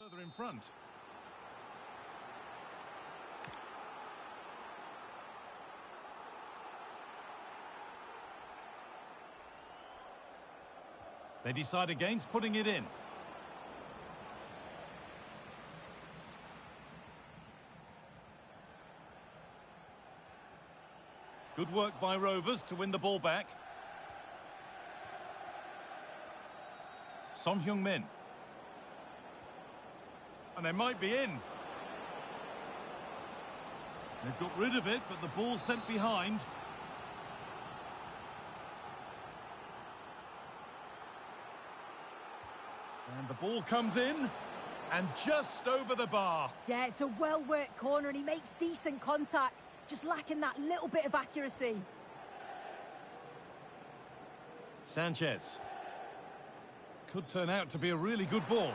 Further in front. They decide against putting it in. Good work by Rovers to win the ball back. Son Heung-min. And they might be in. They've got rid of it, but the ball's sent behind. And the ball comes in, and just over the bar. Yeah, it's a well-worked corner, and he makes decent contact, just lacking that little bit of accuracy. Sanchez. Could turn out to be a really good ball.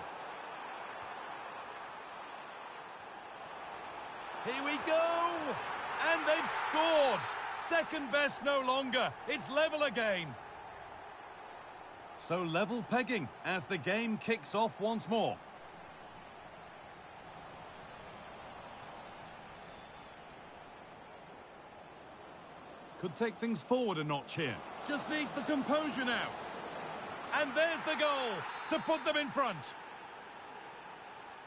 Here we go! And they've scored! Second best no longer. It's level again. So level pegging as the game kicks off once more. Could take things forward a notch here. Just needs the composure now. And there's the goal to put them in front.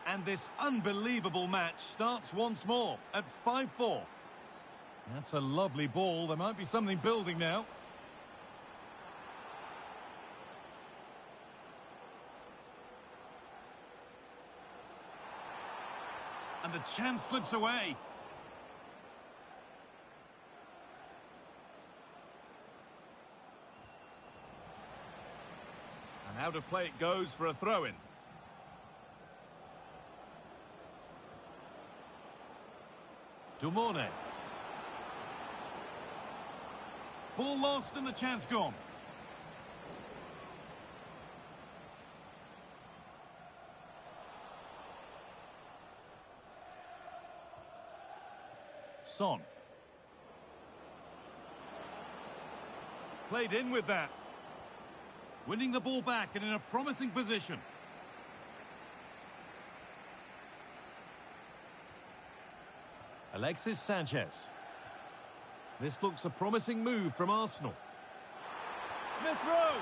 And this unbelievable match starts once more at 5-4. That's a lovely ball. There might be something building now. And the chance slips away. And out of play it goes for a throw-in. Dumorne. Ball lost and the chance gone. Son. Played in with that. Winning the ball back and in a promising position. Alexis Sanchez. This looks a promising move from Arsenal. Smith Rowe!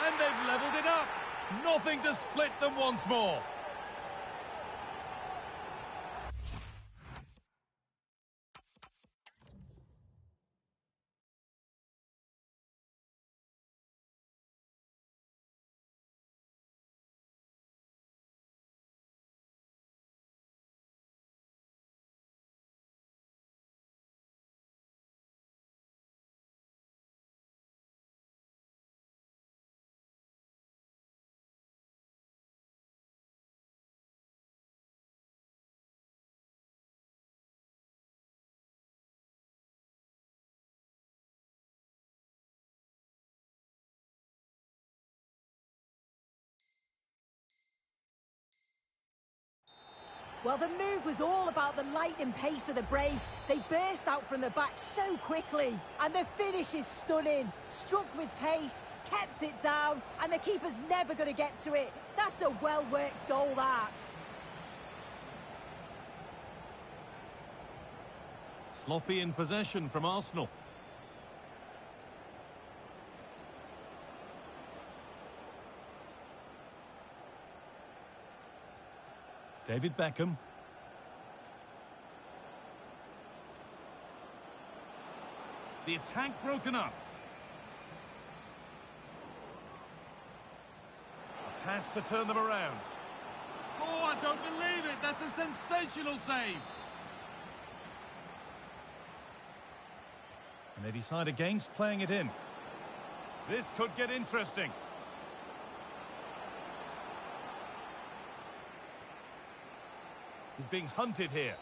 And they've levelled it up! Nothing to split them once more. Well, the move was all about the lightning pace of the Brave. They burst out from the back so quickly. And the finish is stunning. Struck with pace, kept it down, and the keeper's never going to get to it. That's a well-worked goal, that. Sloppy in possession from Arsenal. David Beckham. The attack broken up. A pass to turn them around. Oh, I don't believe it. That's a sensational save. And they decide against playing it in. This could get interesting. He's being hunted here.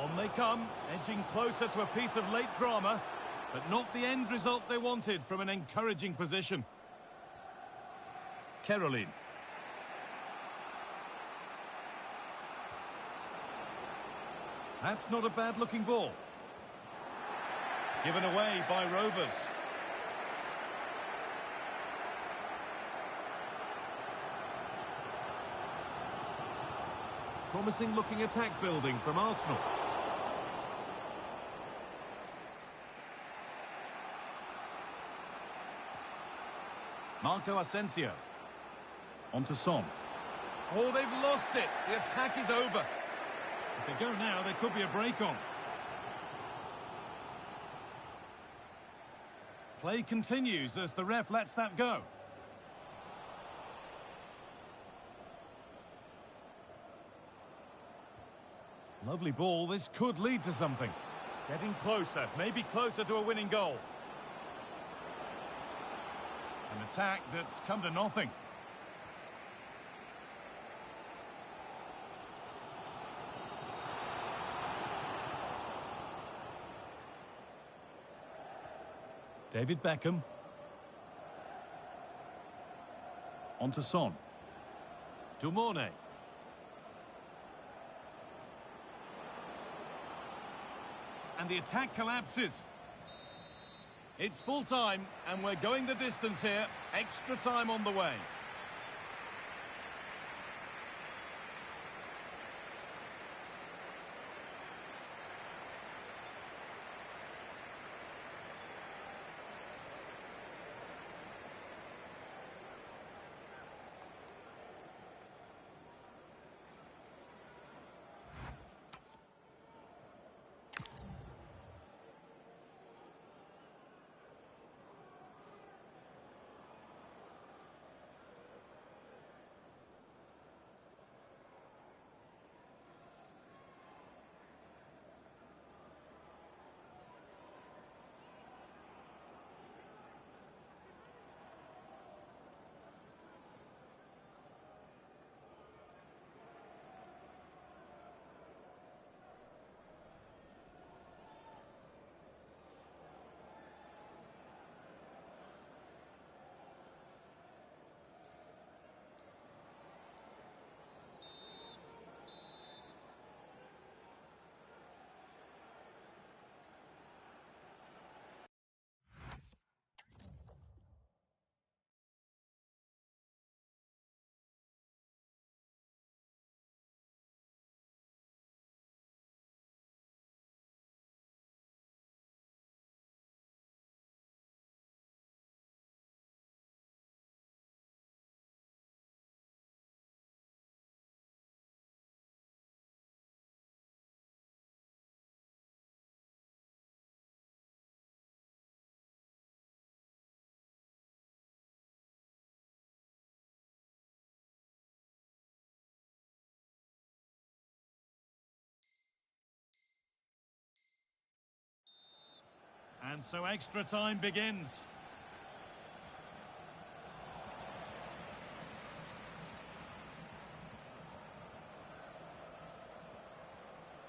On they come, edging closer to a piece of late drama, but not the end result they wanted from an encouraging position. Caroline. That's not a bad-looking ball. Given away by Rovers. Promising looking attack building from Arsenal. Marco Asensio. On to Son. Oh, they've lost it. The attack is over. If they go now, there could be a break on. Play continues as the ref lets that go. Lovely ball. This could lead to something. Getting closer, maybe closer to a winning goal. An attack that's come to nothing. David Beckham. On to Son. Dumorne. And the attack collapses. It's full time, and we're going the distance here. Extra time on the way. And so extra time begins.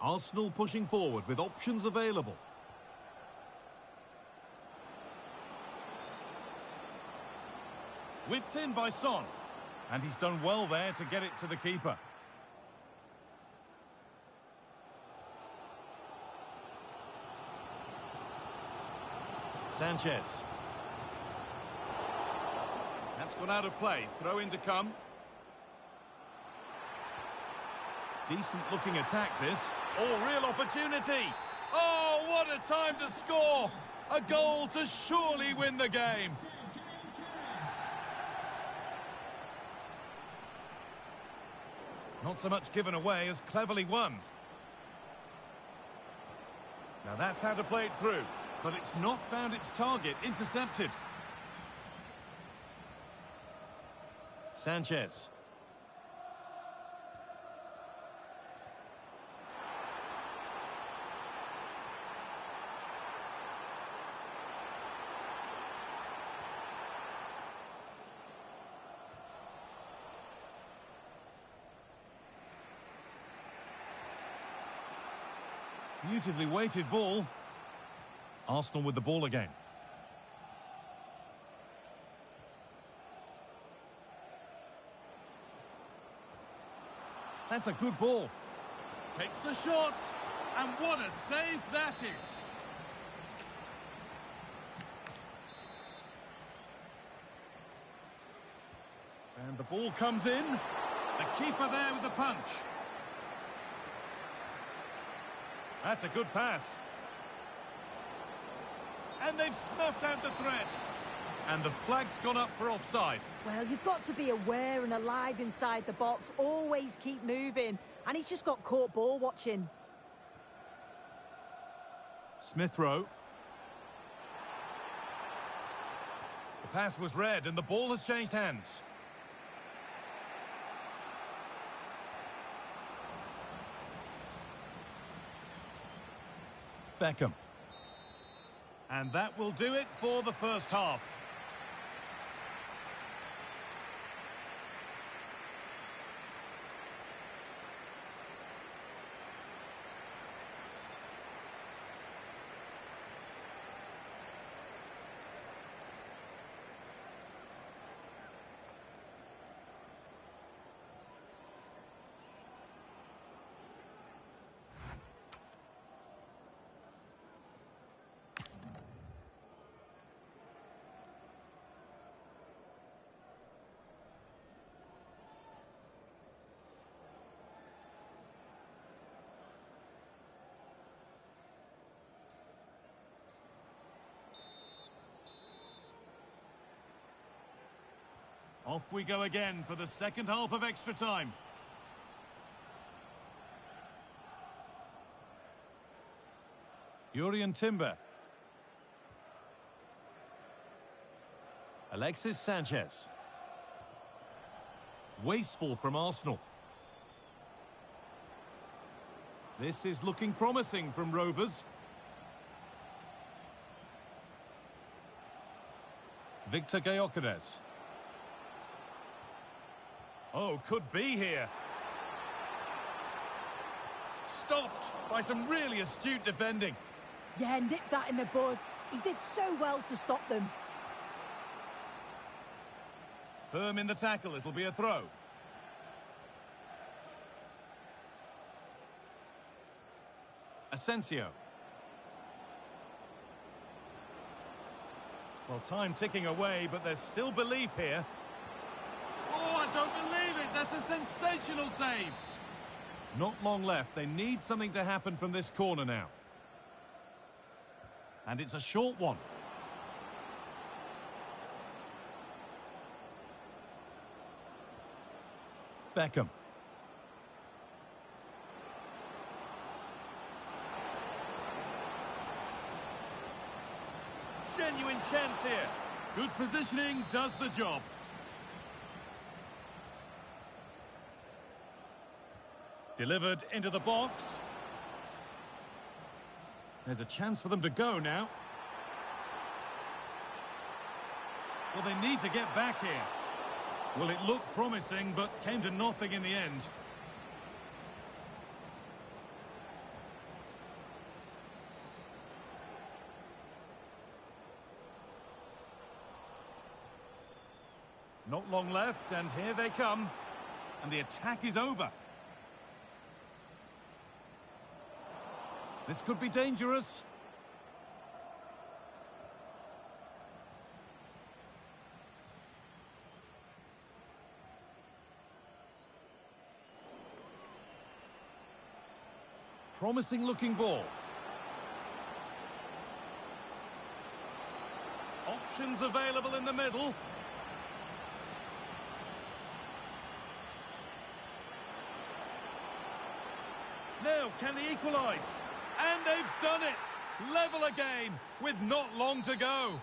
Arsenal pushing forward with options available. Whipped in by Son. And he's done well there to get it to the keeper. Sanchez. That's gone out of play. Throw in to come. Decent looking attack this. Oh, real opportunity. Oh, what a time to score. A goal to surely win the game. Not so much given away as cleverly won. Now that's how to play it through. But it's not found its target. Intercepted. Sanchez. Beautifully weighted ball. Arsenal with the ball again. That's a good ball. Takes the shot. And what a save that is. And the ball comes in. The keeper there with the punch. That's a good pass. And they've snuffed out the threat. And the flag's gone up for offside. Well, you've got to be aware and alive inside the box. Always keep moving. And he's just got caught ball watching. Smith Rowe. The pass was read and the ball has changed hands. Beckham. And that will do it for the first half. Off we go again for the second half of extra time. Jurrien Timber. Alexis Sanchez. Wasteful from Arsenal. This is looking promising from Rovers. Victor Gyökeres. Oh, could be here. Stopped by some really astute defending. Yeah, nipped that in the bud. He did so well to stop them. Firm in the tackle, it'll be a throw. Asensio. Well, time ticking away, but there's still belief here. Oh, I don't believe it! That's a sensational save! Not long left. They need something to happen from this corner now. And it's a short one. Beckham. Genuine chance here. Good positioning does the job. Delivered into the box. There's a chance for them to go now. Well, they need to get back here. Well, it looked promising, but came to nothing in the end. Not long left, and here they come. And the attack is over. This could be dangerous. Promising looking ball. Options available in the middle. Now, can they equalise? And they've done it! Level again, with not long to go.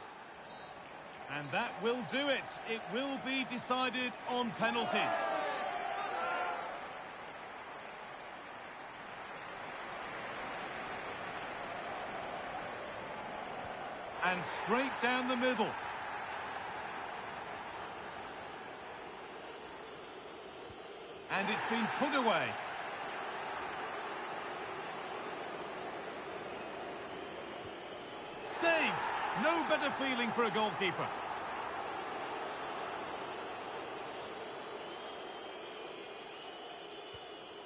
And that will do it. It will be decided on penalties. And straight down the middle. And it's been put away. Saved. No better feeling for a goalkeeper.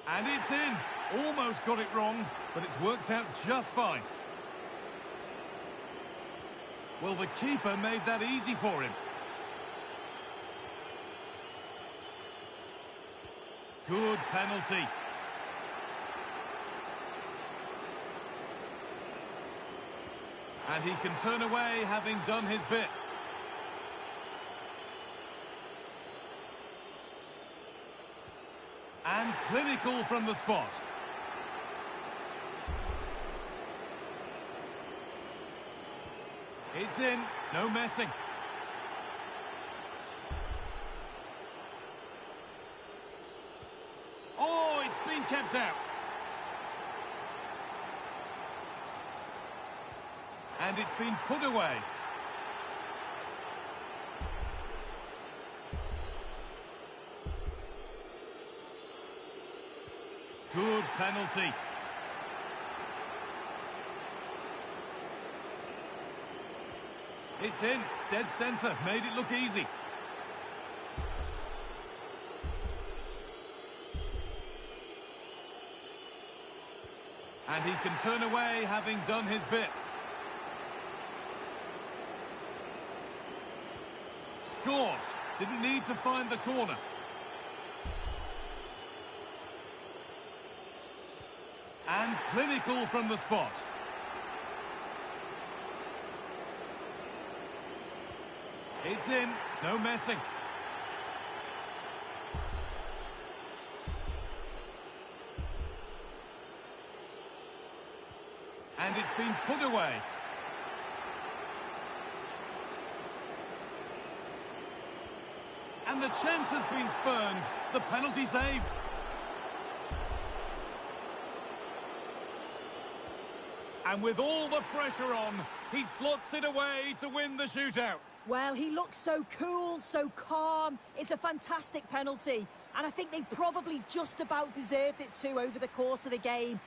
And it's in. Almost got it wrong, but it's worked out just fine. Well, the keeper made that easy for him. Good penalty. And he can turn away having done his bit. And clinical from the spot. It's in, no messing. Oh, it's been kept out. And it's been put away. Good penalty. It's in, dead centre, made it look easy. And he can turn away having done his bit. Scores, didn't need to find the corner. And clinical from the spot. It's in, no messing. And it's been put away. And the chance has been spurned. The penalty saved. And with all the pressure on, he slots it away to win the shootout. Well, he looks so cool, so calm. It's a fantastic penalty. And I think they probably just about deserved it too over the course of the game.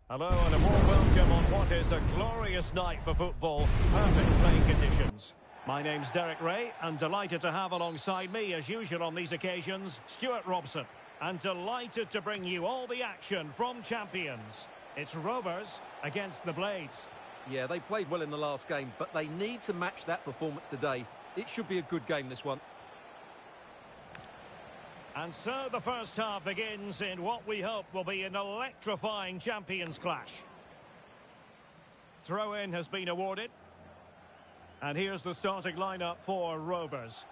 Hello and a warm welcome on what is a glorious night for football. Perfect playing conditions. My name's Derek Ray and delighted to have alongside me, as usual on these occasions, Stuart Robson. And delighted to bring you all the action from Champions. It's Rovers against the Blades. Yeah, they played well in the last game, but they need to match that performance today. It should be a good game, this one. And so the first half begins in what we hope will be an electrifying Champions clash. Throw-in has been awarded. And here's the starting lineup for Rovers.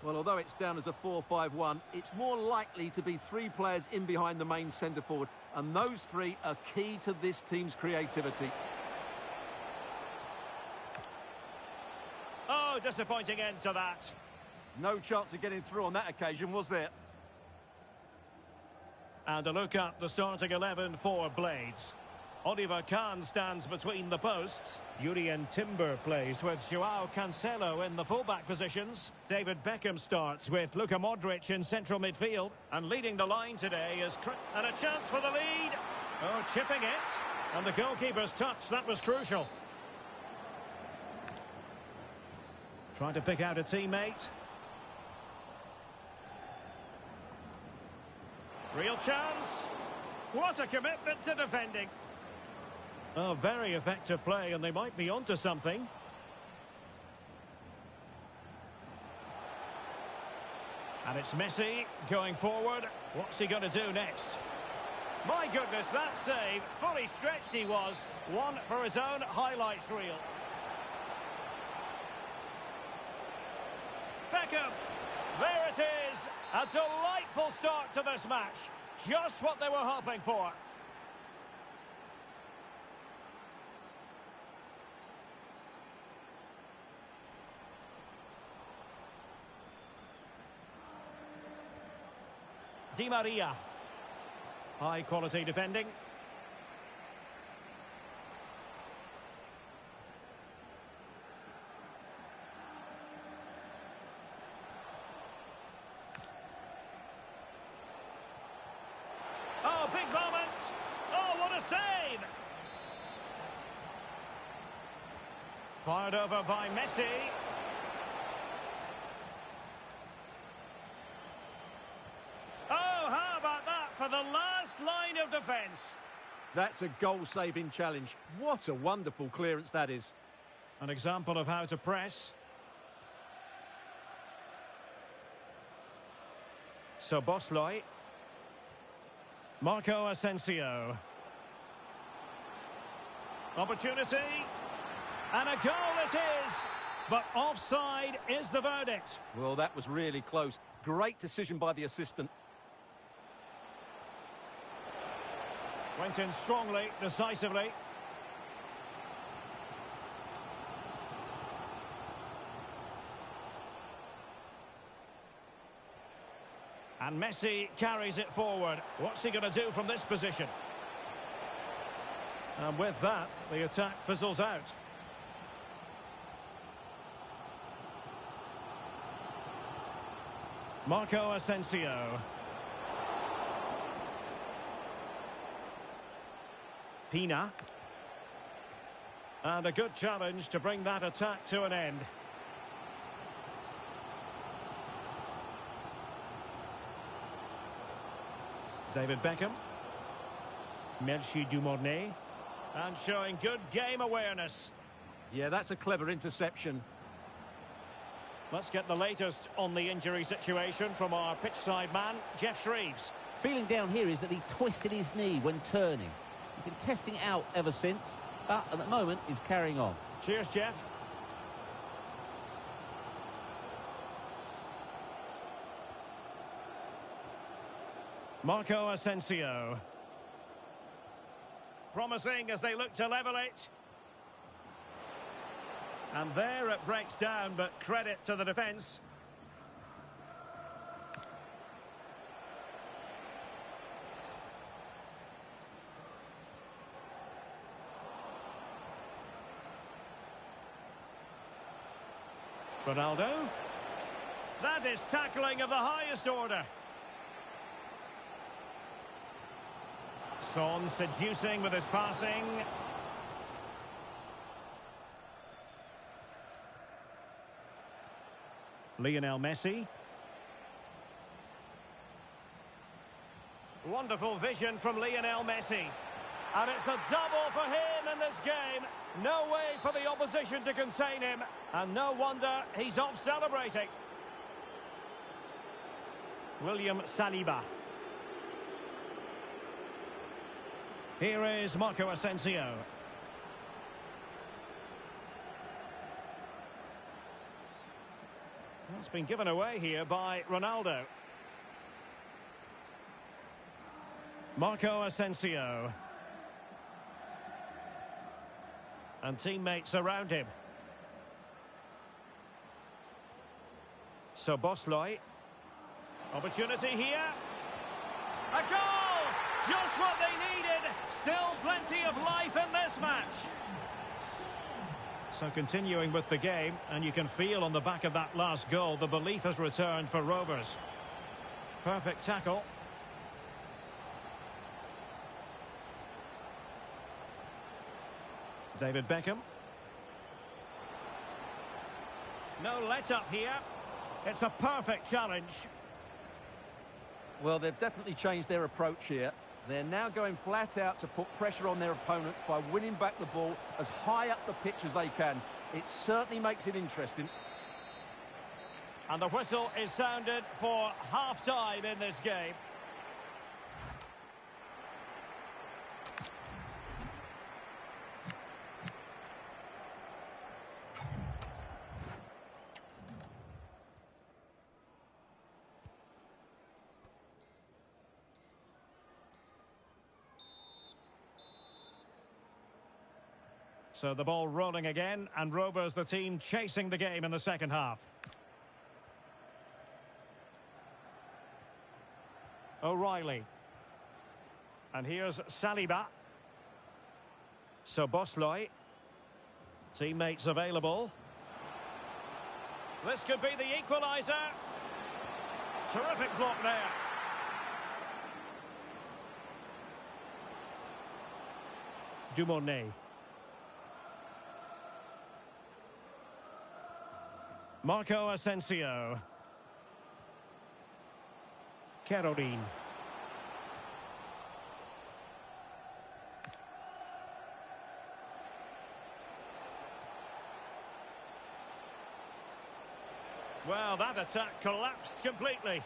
Well, although it's down as a 4-5-1, it's more likely to be three players in behind the main centre-forward. And those three are key to this team's creativity. Oh, disappointing end to that. No chance of getting through on that occasion, was there? And a look at the starting 11 for Blades. Oliver Kahn stands between the posts. Jurrien Timber plays with Joao Cancelo in the fullback positions. David Beckham starts with Luka Modric in central midfield. And leading the line today is... And a chance for the lead. Oh, chipping it. And the goalkeeper's touch, that was crucial. Trying to pick out a teammate. Real chance. What a commitment to defending. Oh, very effective play, and they might be onto something. And it's Messi going forward. What's he going to do next? My goodness, that save. Fully stretched he was. One for his own highlights reel. Beckham. There it is. A delightful start to this match. Just what they were hoping for. Di Maria. High quality defending. Oh, big moment. Oh, what a save. Fired over by Messi. Oh, how about that for the last line of defence? That's a goal-saving challenge. What a wonderful clearance that is. An example of how to press. So Bosley. Marco Asensio. Opportunity. And a goal it is. But offside is the verdict. Well, that was really close. Great decision by the assistant. Went in strongly, decisively. And Messi carries it forward. What's he going to do from this position? And with that, the attack fizzles out. Marco Asensio. Pina. And a good challenge to bring that attack to an end. David Beckham. Melchi Dumornay. And showing good game awareness. Yeah, that's a clever interception. Let's get the latest on the injury situation from our pitchside man, Geoff Shreeves. Feeling down here is that he twisted his knee when turning. He's been testing it out ever since, but at the moment he's carrying on. Cheers, Jeff. Marco Asensio. Promising as they look to level it. And there it breaks down, but credit to the defence. Ronaldo. That is tackling of the highest order. Son seducing with his passing. Lionel Messi. Wonderful vision from Lionel Messi. And it's a double for him in this game. No way for the opposition to contain him. And no wonder he's off celebrating. William Saliba. Here is Marco Asensio. It's been given away here by Ronaldo. Marco Asensio. And teammates around him. So Bosley. Opportunity here. A goal! Just what they needed. Still plenty of life in this match. So continuing with the game, and you can feel on the back of that last goal, the belief has returned for Rovers. Perfect tackle. David Beckham. No let-up here. It's a perfect challenge. Well, they've definitely changed their approach here. They're now going flat out to put pressure on their opponents by winning back the ball as high up the pitch as they can. It certainly makes it interesting. And the whistle is sounded for half-time in this game. So the ball rolling again, and Rovers, the team, chasing the game in the second half. O'Reilly. And here's Saliba. Szoboszlai. Teammates available. This could be the equaliser. Terrific block there. Dumornay. Marco Asensio. Kerorin. Well, that attack collapsed completely.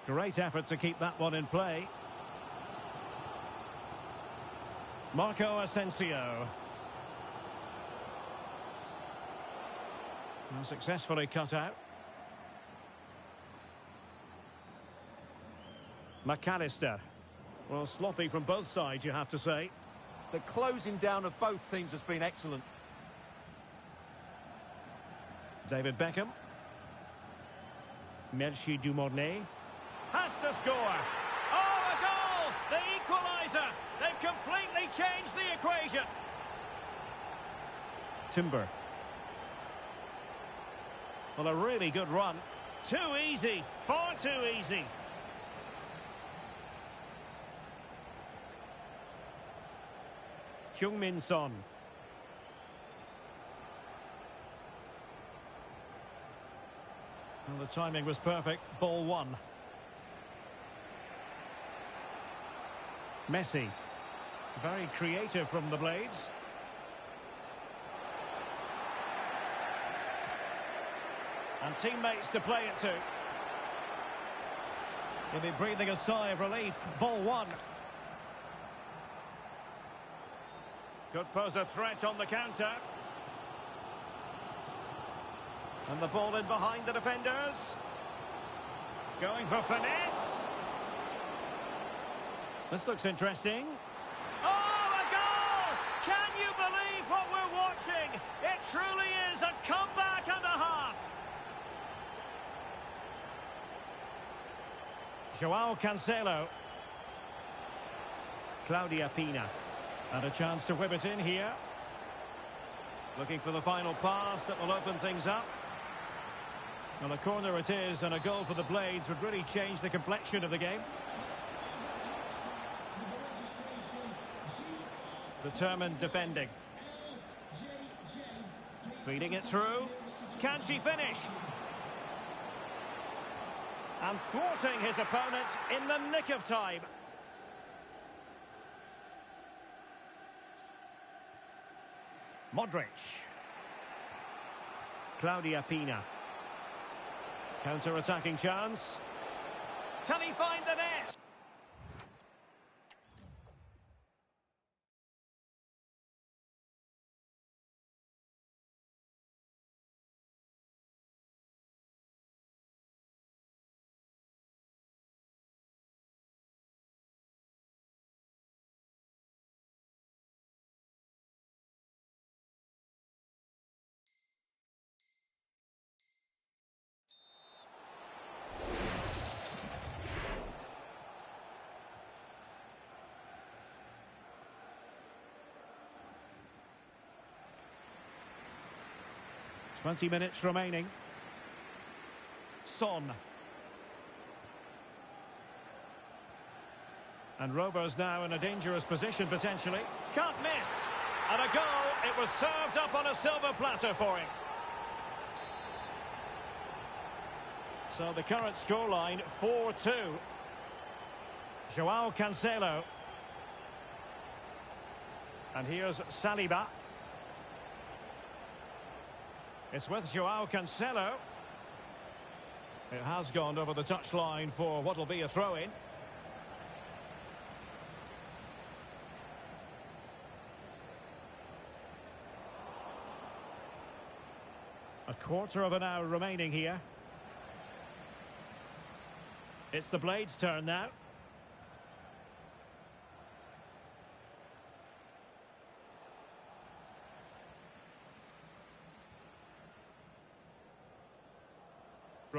Great effort to keep that one in play. Marco Asensio. Well, successfully cut out. McAllister. Well, sloppy from both sides, you have to say. The closing down of both teams has been excellent. David Beckham. Merci Dumornay. Has to score. Oh, a goal! The equaliser! They've completely changed the equation. Timber. Well, a really good run. Too easy. Far too easy. Heung-min Son. Well, the timing was perfect. Ball one. Messi. Very creative from the Blades. And teammates to play it to. He'll be breathing a sigh of relief. Ball one. Could pose a threat on the counter. And the ball in behind the defenders. Going for finesse. This looks interesting. Oh, a goal! Can you believe what we're watching? It truly is a comeback and a half. Joao Cancelo. Claudia Pina. And a chance to whip it in here. Looking for the final pass that will open things up. Well, a corner it is, and a goal for the Blades would really change the complexion of the game. Determined defending. Feeding it through. Can she finish? And thwarting his opponent in the nick of time. Modric. Claudia Pina. Counter-attacking chance. Can he find the net? Twenty minutes remaining. Son. And Rovers now in a dangerous position, potentially. Can't miss. And a goal. It was served up on a silver platter for him. So the current scoreline, 4-2. Joao Cancelo. And here's Saliba. It's with Joao Cancelo. It has gone over the touchline for what will be a throw-in. A quarter of an hour remaining here. It's the Blades' turn now.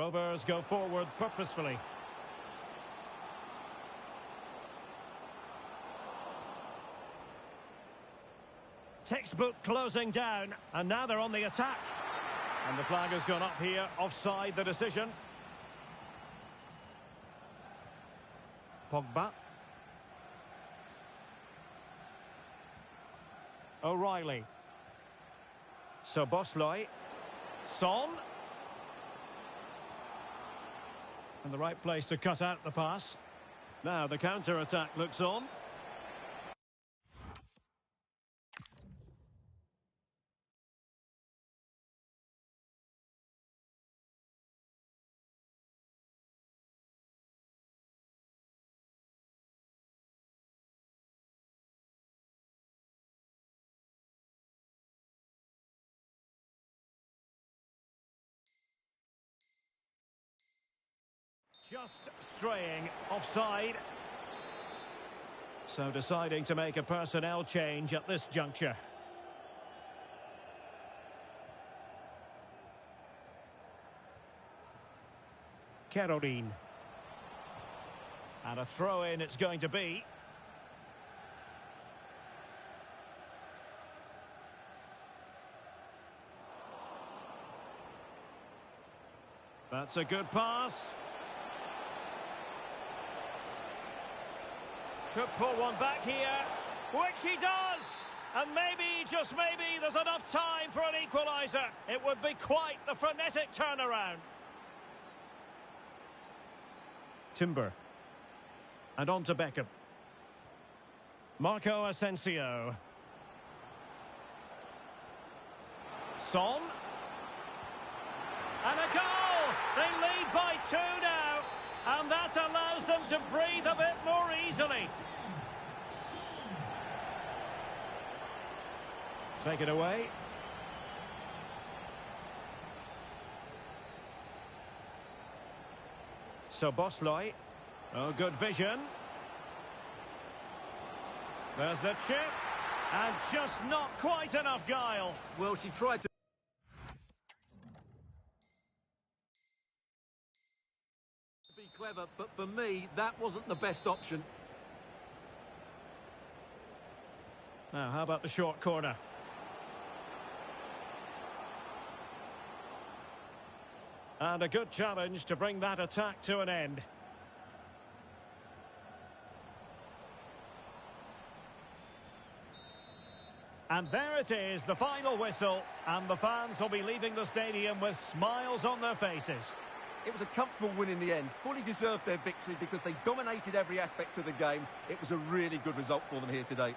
Rovers go forward purposefully. Textbook closing down, and now they're on the attack. And the flag has gone up here, offside the decision. Pogba. O'Reilly. Szoboszlai. Son. And the right place to cut out the pass. Now the counter-attack looks on. Just straying offside. So deciding to make a personnel change at this juncture. Kerorin. And a throw-in it's going to be. That's a good pass. Could pull one back here, which he does! And maybe, just maybe, there's enough time for an equaliser. It would be quite the frenetic turnaround. Timber. And on to Beckham. Marco Asensio. Son. And a goal! They lead by 2 now. And that allows them to breathe a bit more easily. Take it away. Szoboszlai. Oh, good vision. There's the chip. And just not quite enough guile. Well, she tried to be clever, but for me, that wasn't the best option. Now, how about the short corner? And a good challenge to bring that attack to an end. And there it is, the final whistle. And the fans will be leaving the stadium with smiles on their faces. It was a comfortable win in the end. Fully deserved their victory because they dominated every aspect of the game. It was a really good result for them here today.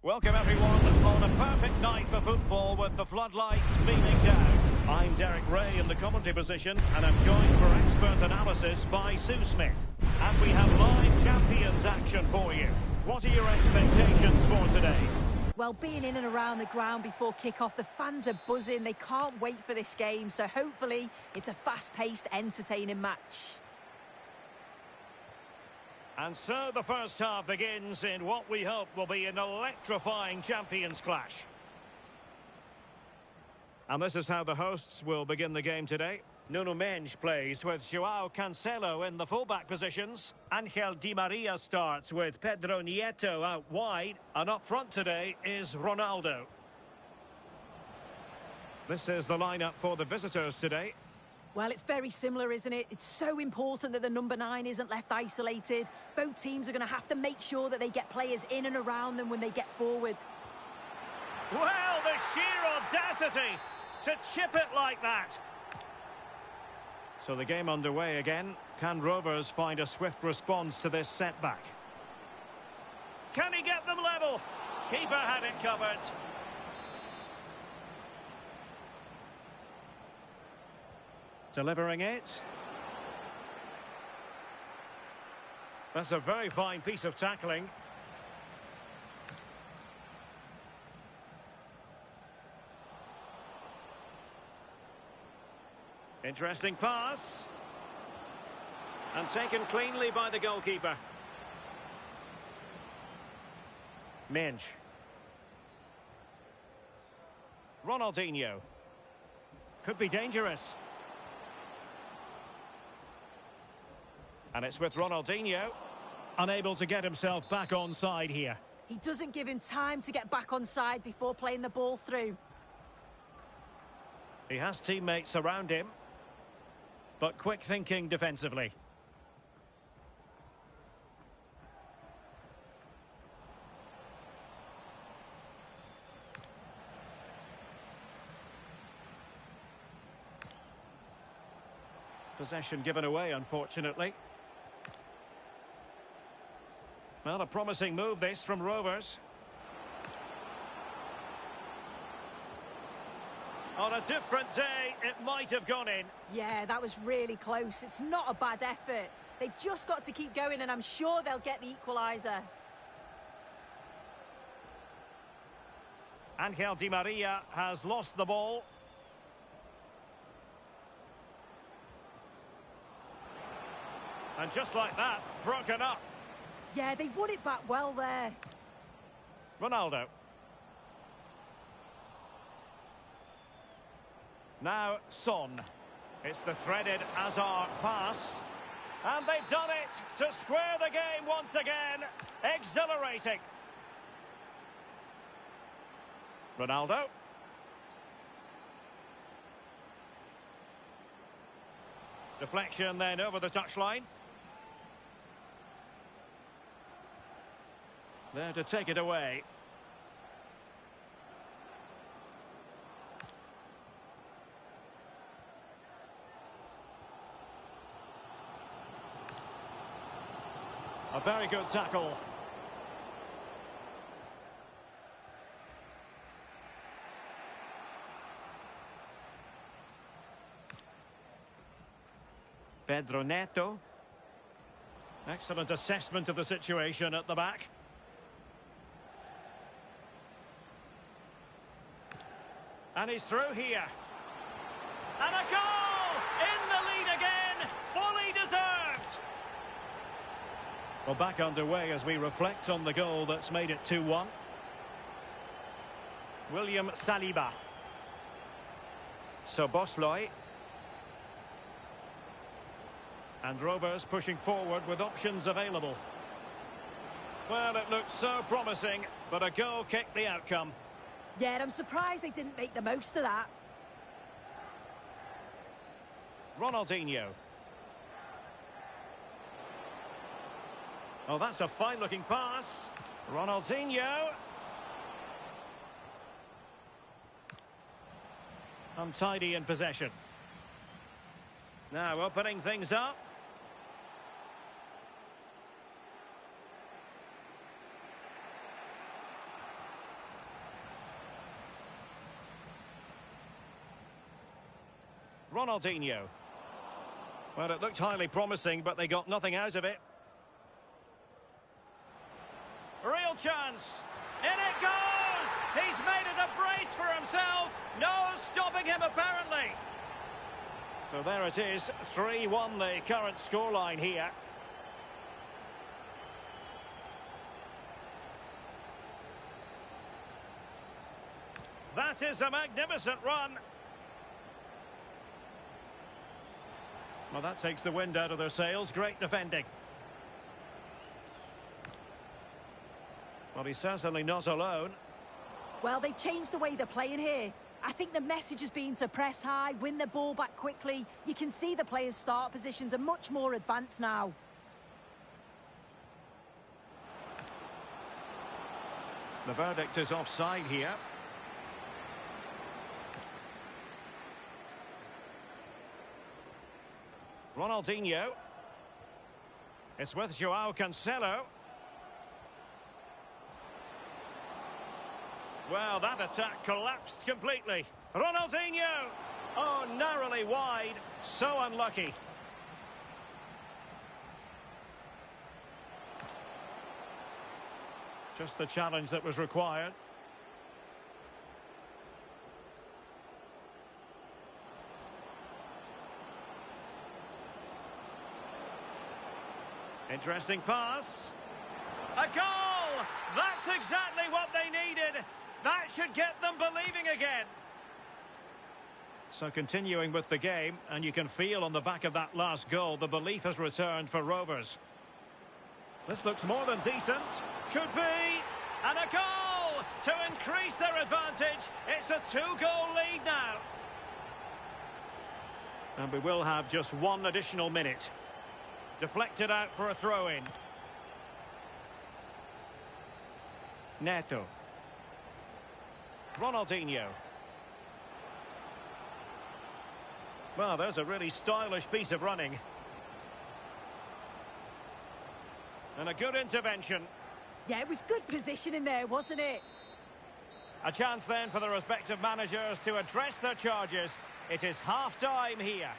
Welcome everyone on a perfect night for football with the floodlights beaming down. I'm Derek Ray in the commentary position and I'm joined for expert analysis by Sue Smith. And we have live Champions action for you. What are your expectations for today? Well, being in and around the ground before kick-off, the fans are buzzing. They can't wait for this game, so hopefully it's a fast-paced, entertaining match. And so the first half begins in what we hope will be an electrifying Champions clash. And this is how the hosts will begin the game today. Nuno Mendes plays with Joao Cancelo in the fullback positions. Angel Di Maria starts with Pedro Nieto out wide. And up front today is Ronaldo. This is the lineup for the visitors today. Well, it's very similar, isn't it? It's so important that the number 9 isn't left isolated. Both teams are going to have to make sure that they get players in and around them when they get forward. Well, the sheer audacity to chip it like that. So the game underway again. Can Rovers find a swift response to this setback? Can he get them level? Keeper had it covered. Delivering it. That's a very fine piece of tackling. Interesting pass. And taken cleanly by the goalkeeper. Mendes. Ronaldinho. Could be dangerous. And it's with Ronaldinho. Unable to get himself back on side here. He doesn't give him time to get back on side before playing the ball through. He has teammates around him. But quick thinking defensively. Possession given away, unfortunately. Well, a promising move this from Rovers. On a different day, it might have gone in. Yeah, that was really close. It's not a bad effort. They've just got to keep going, and I'm sure they'll get the equaliser. Angel Di Maria has lost the ball. And just like that, broken up. Yeah, they won it back well there. Ronaldo. Now Son. It's the threaded Hazard pass. And they've done it to square the game once again. Exhilarating. Ronaldo. Deflection then over the touchline. There to take it away. A very good tackle. Pedro Neto. Excellent assessment of the situation at the back. And he's through here. And a goal! In the lead again! Fully deserved! Well, back underway as we reflect on the goal that's made it 2-1. William Saliba. Szoboszlai. And Rovers pushing forward with options available. Well, it looked so promising, but a goal kicked the outcome. Yeah, I'm surprised they didn't make the most of that. Ronaldinho. Oh, that's a fine-looking pass. Ronaldinho. Untidy in possession. Now opening things up. Ronaldinho. Well, it looked highly promising, but they got nothing out of it. Real chance. In it goes! He's made it a brace for himself. No stopping him, apparently. So there it is. 3-1 the current scoreline here. That is a magnificent run. Well, that takes the wind out of their sails. Great defending. Well, he's certainly not alone. Well, they've changed the way they're playing here. I think the message has been to press high, win the ball back quickly. You can see the players' start positions are much more advanced now. The verdict is offside here. Ronaldinho. It's with Joao Cancelo. Well, that attack collapsed completely. Ronaldinho! Oh, narrowly wide. So unlucky. Just the challenge that was required. Interesting pass. A goal! That's exactly what they needed. That should get them believing again. So continuing with the game, and you can feel on the back of that last goal, the belief has returned for Rovers. This looks more than decent. Could be. And a goal to increase their advantage. It's a 2-goal lead now. And we will have just one additional minute. Deflected out for a throw-in. Neto. Ronaldinho. Well, there's a really stylish piece of running. And a good intervention. Yeah, it was good positioning there, wasn't it? A chance then for the respective managers to address their charges. It is half-time here.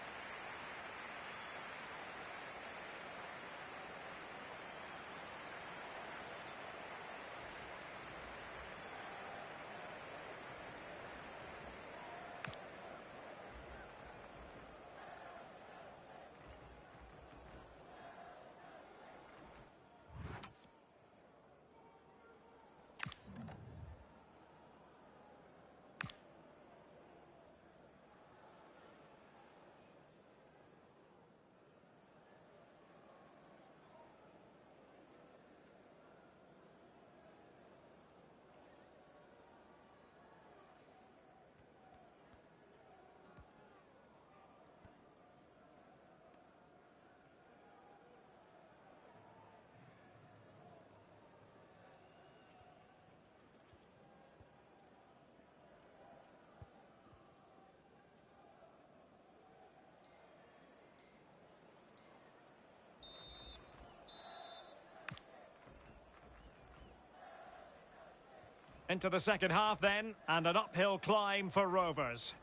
Into the second half then, and an uphill climb for Rovers.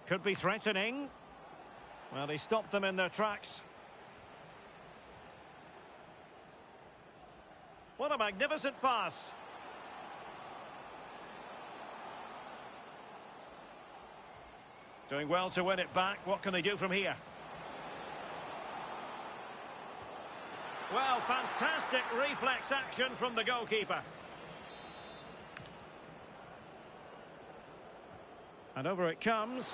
Could be threatening. Well, he stopped them in their tracks. What a magnificent pass. Doing well to win it back. What can they do from here? Well, fantastic reflex action from the goalkeeper. And over it comes.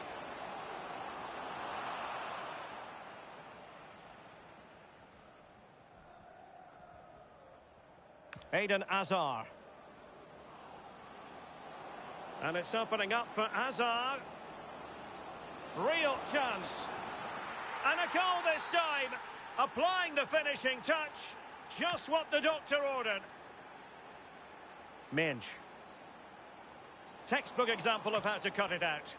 Eden Hazard. And it's opening up for Hazard. Real chance. And a goal this time. Applying the finishing touch. Just what the doctor ordered. Minge. Textbook example of how to cut it out.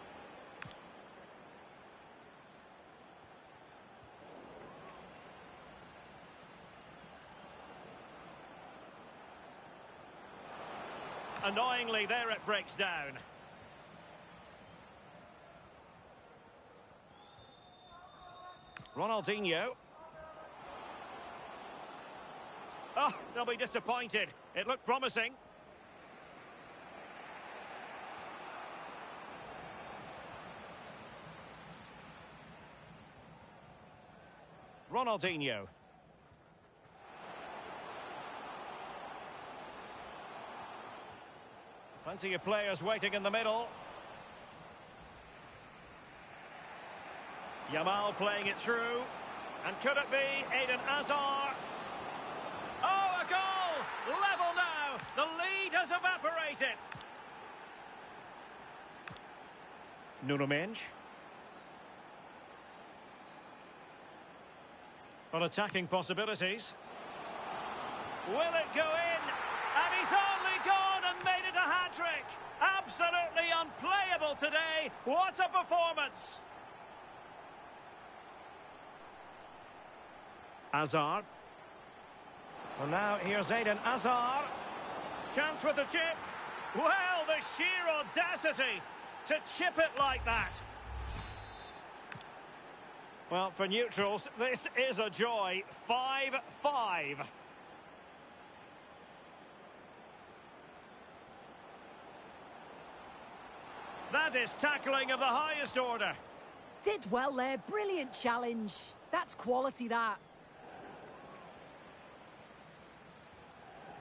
Annoyingly, there it breaks down. Ronaldinho. Oh, they'll be disappointed. It looked promising. Ronaldinho. Plenty of players waiting in the middle. Yamal playing it through. And could it be Eden Hazard? Oh, a goal! Level now! The lead has evaporated. Nuno Mendes. On attacking possibilities. Will it go in? And he's only gone and made it a hat-trick. Absolutely unplayable today. What a performance. Hazard. Well, now here's Eden Hazard. Chance with the chip. Well, the sheer audacity to chip it like that. Well, for neutrals, this is a joy. 5-5. That is tackling of the highest order. Did well there. Brilliant challenge. That's quality, that.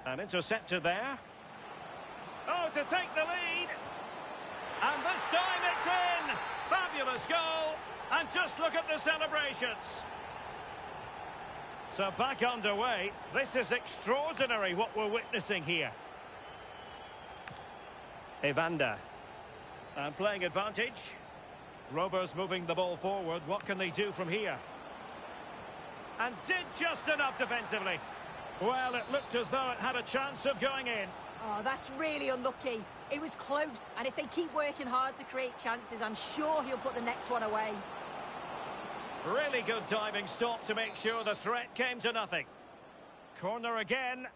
And intercepted there. Oh, to take the lead. And this time it's in. Fabulous goal. And just look at the celebrations. So back underway. This is extraordinary what we're witnessing here. Evander. And playing advantage. Rovers moving the ball forward. What can they do from here? And did just enough defensively. Well, it looked as though it had a chance of going in. Oh, that's really unlucky. It was close, and if they keep working hard to create chances, I'm sure he'll put the next one away. Really good diving stop to make sure the threat came to nothing. Corner again.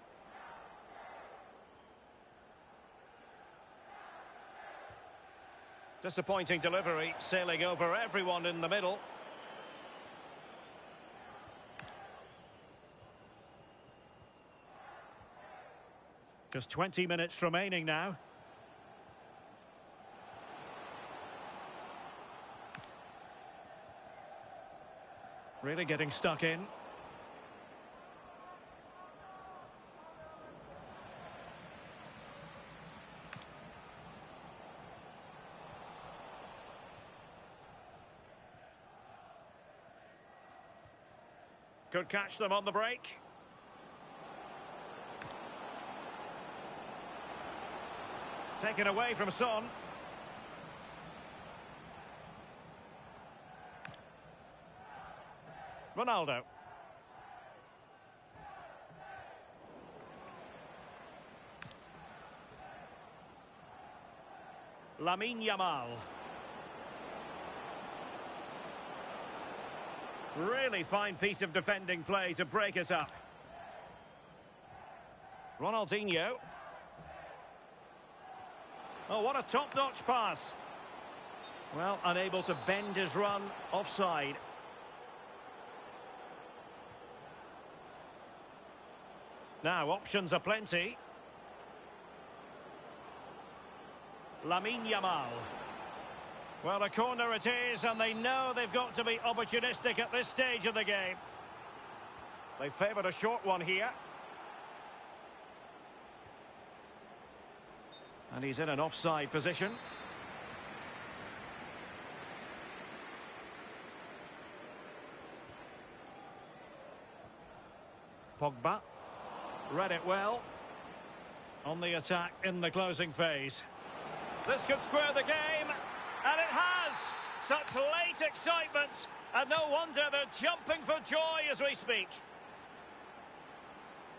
Disappointing delivery, sailing over everyone in the middle. Just 20 minutes remaining now. Really getting stuck in. Could catch them on the break. Taken away from Son. Ronaldo. Lamine Yamal. Really fine piece of defending play to break us up. Ronaldinho. Oh, what a top-notch pass. Well, unable to bend his run, offside. Now, options are plenty. Lamine Yamal. Well, a corner it is, and they know they've got to be opportunistic at this stage of the game. They favoured a short one here. And he's in an offside position. Pogba. Read it well. On the attack in the closing phase. This could square the game. And it has! Such late excitement. And no wonder they're jumping for joy as we speak.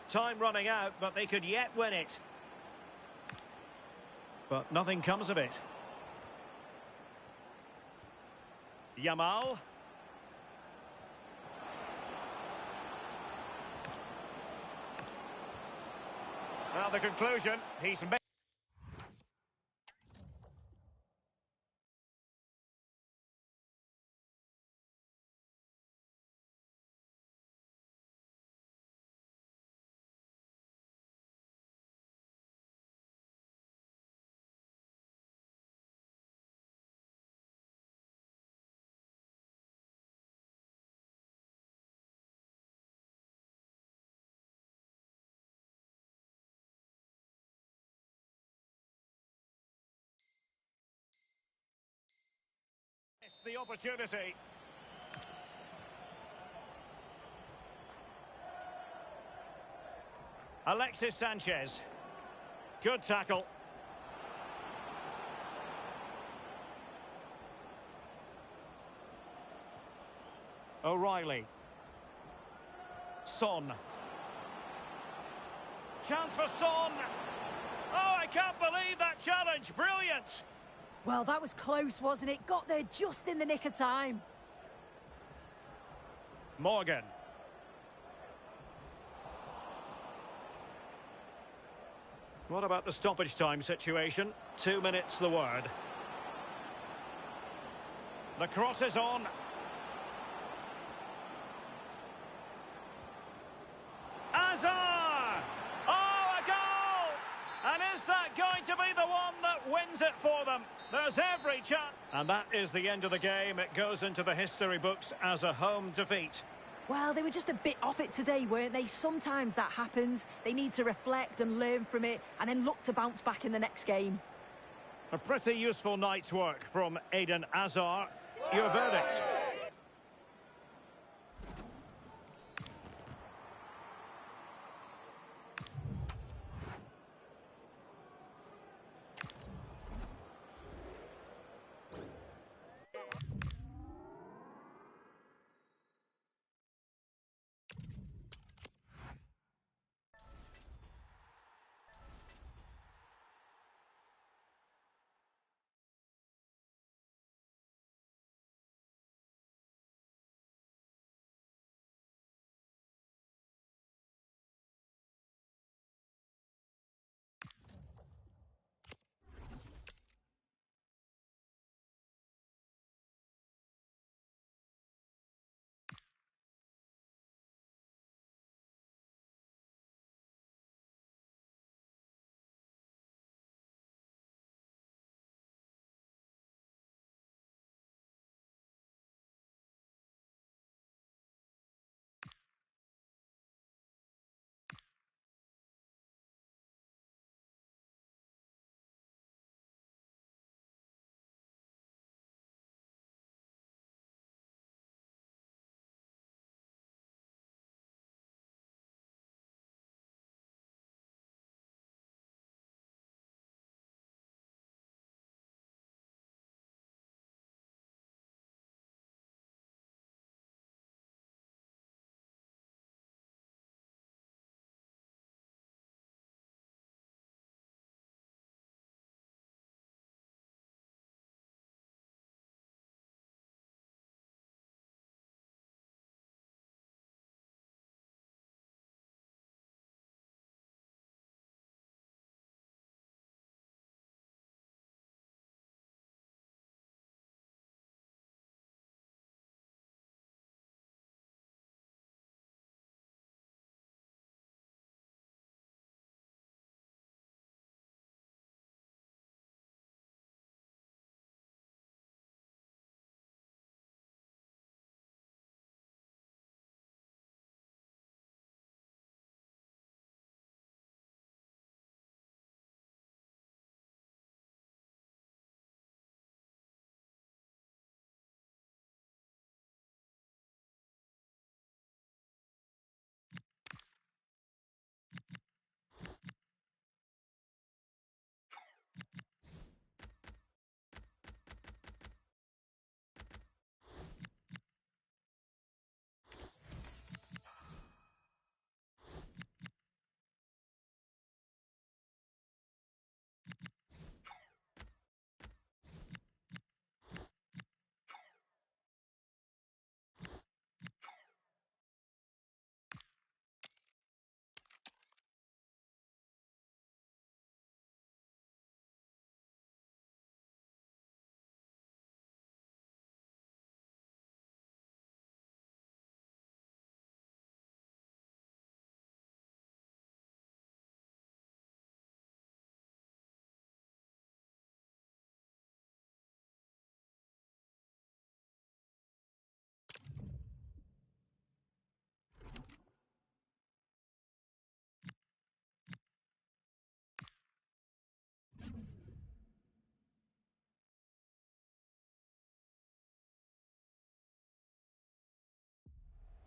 Time running out, but they could yet win it. But nothing comes of it. Yamal. Well, the conclusion, he's made missed the opportunity. Alexis Sanchez. Good tackle. O'Reilly. Son. Chance for Son. Oh, I can't believe that challenge. Brilliant. Well, that was close, wasn't it? Got there just in the nick of time. Morgan. What about the stoppage time situation? 2 minutes the word. The cross is on. Hazard! Oh, a goal! And is that going to be the one that wins it for them? There's every chance. And that is the end of the game. It goes into the history books as a home defeat. Well, they were just a bit off it today, weren't they? Sometimes that happens. They need to reflect and learn from it and then look to bounce back in the next game. A pretty useful night's work from Eden Hazard. Your verdict?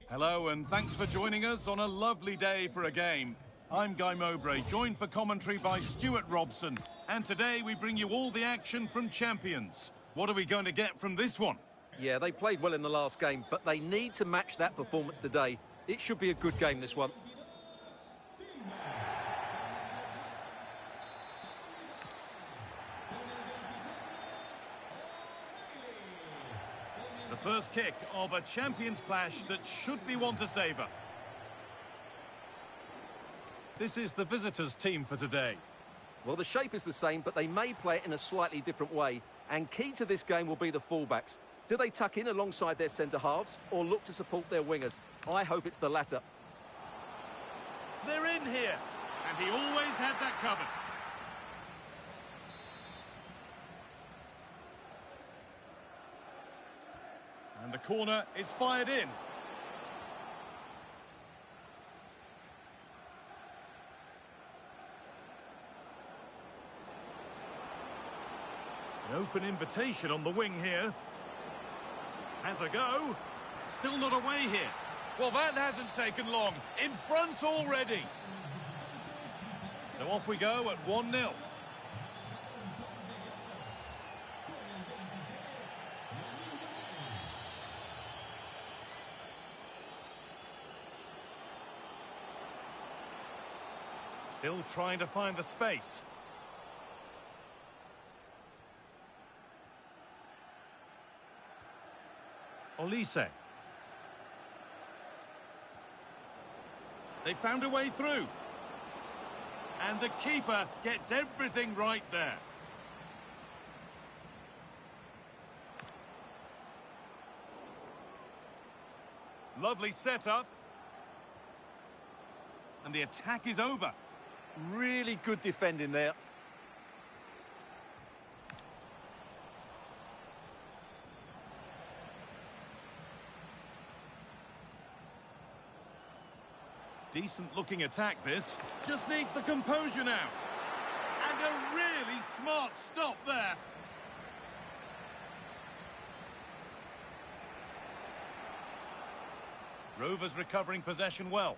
Hello and thanks for joining us on a lovely day for a game. I'm Guy Mowbray, joined for commentary by Stuart Robson. And today we bring you all the action from Champions. What are we going to get from this one? Yeah, they played well in the last game, but they need to match that performance today. It should be a good game, this one. The first kick of a Champions clash that should be one to savour. This is the visitors' team for today. Well, the shape is the same, but they may play it in a slightly different way. And key to this game will be the fullbacks. Do they tuck in alongside their centre-halves or look to support their wingers? I hope it's the latter. They're in here, and he always had that covered. And the corner is fired in. An open invitation on the wing here. Has a go. Still not away here. Well, that hasn't taken long. In front already. So off we go at 1-0. Still trying to find the space. Olise. They found a way through. And the keeper gets everything right there. Lovely setup. And the attack is over. Really good defending there. Decent looking attack this. Just needs the composure now. And a really smart stop there. Rovers recovering possession well.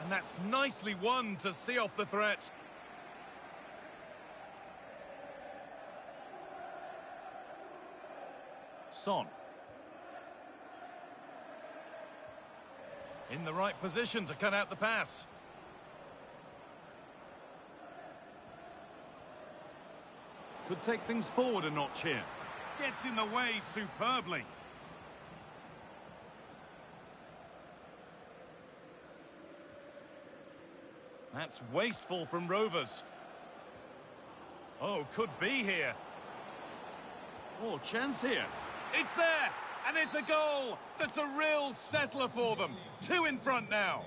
And that's nicely won to see off the threat. Son. In the right position to cut out the pass. Could take things forward a notch here. Gets in the way superbly. That's wasteful from Rovers. Oh, could be here. Oh, chance here. It's there, and it's a goal. That's a real settler for them. 2 in front now.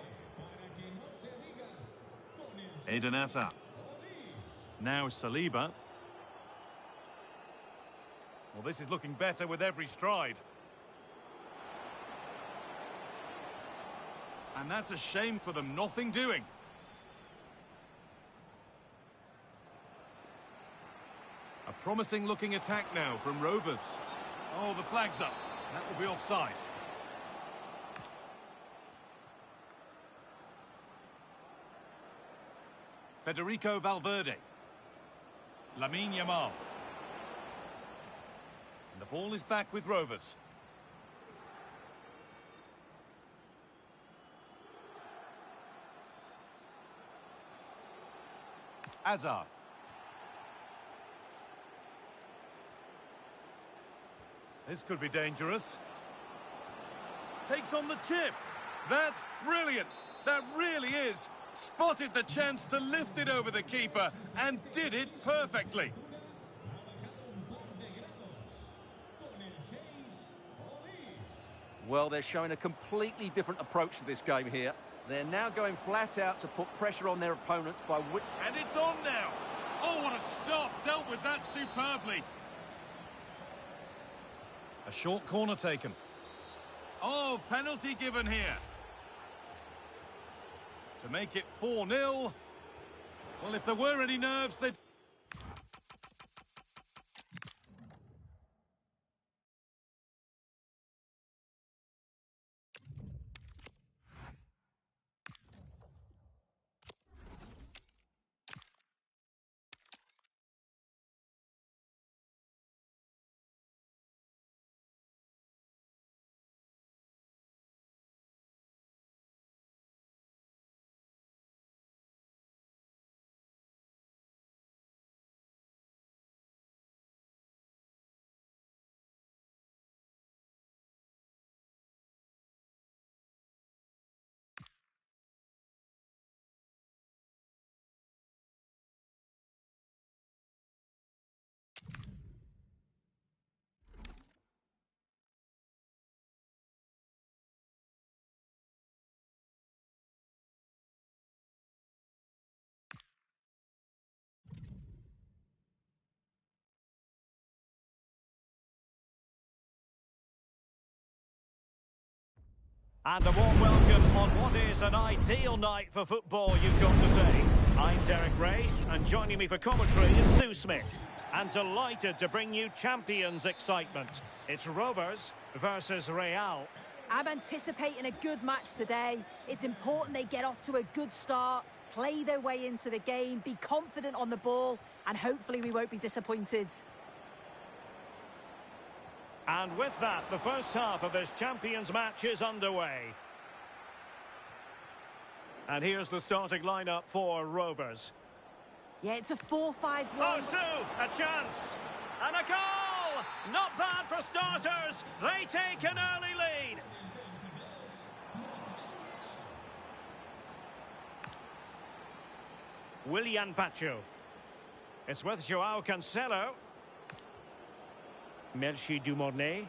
Eden Hazard. Now Saliba. Well, this is looking better with every stride. And that's a shame for them. Nothing doing. A promising looking attack now from Rovers. Oh, the flag's up. That will be offside. Federico Valverde. Lamine Yamal. And the ball is back with Rovers. Hazard. This could be dangerous. Takes on the chip. That's brilliant. That really is. Spotted the chance to lift it over the keeper and did it perfectly. Well, they're showing a completely different approach to this game here. They're now going flat out to put pressure on their opponents by... And it's on now. Oh, what a stop. Dealt with that superbly. A short corner taken. Oh, penalty given here. To make it 4-0. Well, if there were any nerves, they'd... And a warm welcome on what is an ideal night for football, you've got to say. I'm Derek Ray, and joining me for commentary is Sue Smith. And delighted to bring you champions excitement. It's Rovers versus Real. I'm anticipating a good match today. It's important they get off to a good start, play their way into the game, be confident on the ball, and hopefully we won't be disappointed. And with that, the first half of this Champions match is underway. And here's the starting lineup for Rovers. Yeah, it's a 4-5-1. Oh, Sue, a chance. And a goal! Not bad for starters. They take an early lead. Willian Pacho. It's with Joao Cancelo. Melchi Dumornay.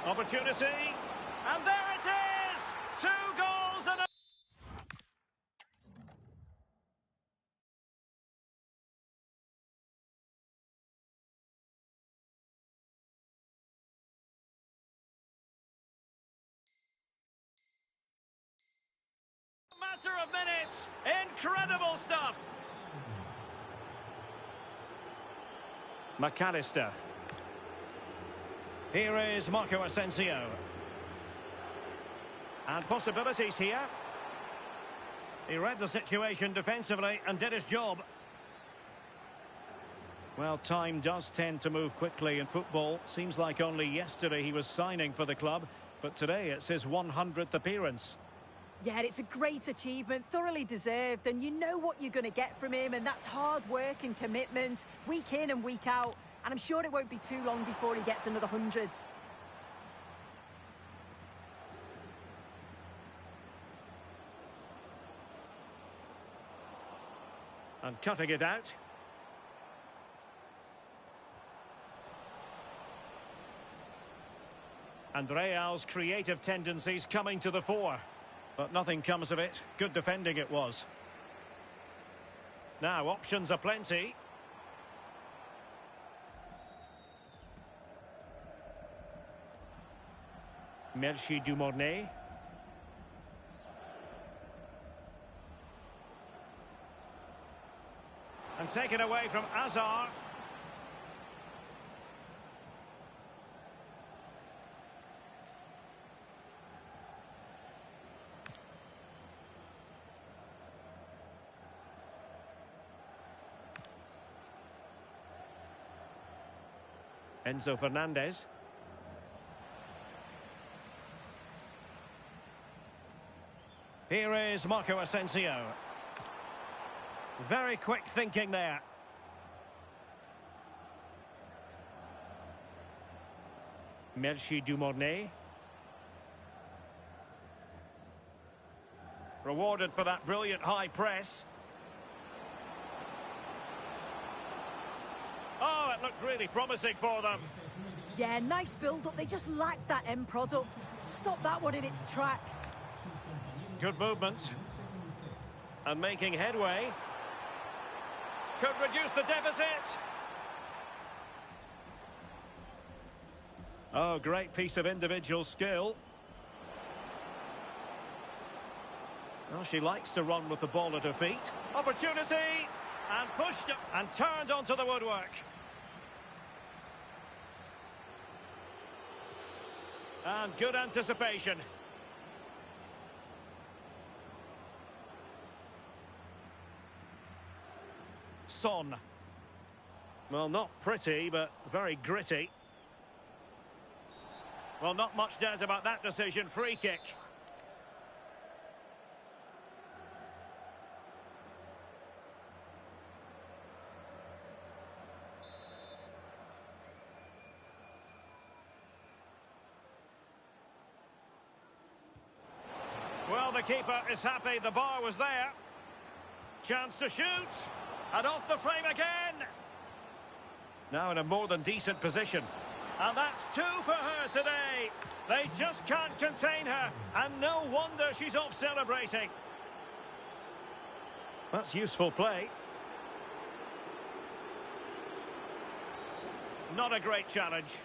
Opportunity. And there it is! 2 goals and a... matter of minutes. Incredible stuff. McAllister. Here is Marco Asensio. And possibilities here. He read the situation defensively and did his job. Well, time does tend to move quickly in football. Seems like only yesterday he was signing for the club, but today it's his 100th appearance. Yeah, it's a great achievement, thoroughly deserved, and you know what you're going to get from him, and that's hard work and commitment, week in and week out, and I'm sure it won't be too long before he gets another 100. And cutting it out. And Real's creative tendencies coming to the fore. But nothing comes of it. Good defending it was. Now, options are plenty. Melchi Dumornay. And taken away from Azar. Enzo Fernandez. Here is Marco Asensio. Very quick thinking there. Melchi Dumornay. Rewarded for that brilliant high press. Oh, it looked really promising for them. Yeah, nice build-up. They just lack that end product. Stop that one in its tracks. Good movement. And making headway. Could reduce the deficit. Oh, great piece of individual skill. Well, she likes to run with the ball at her feet. Opportunity! And pushed it and turned onto the woodwork. And good anticipation. Son. Well, not pretty, but very gritty. Well, not much doubt about that decision. Free kick. Well, the keeper is happy the bar was there. Chance to shoot. And off the frame again. Now in a more than decent position. And that's 2 for her today. They just can't contain her. And no wonder she's off celebrating. That's useful play. Not a great challenge.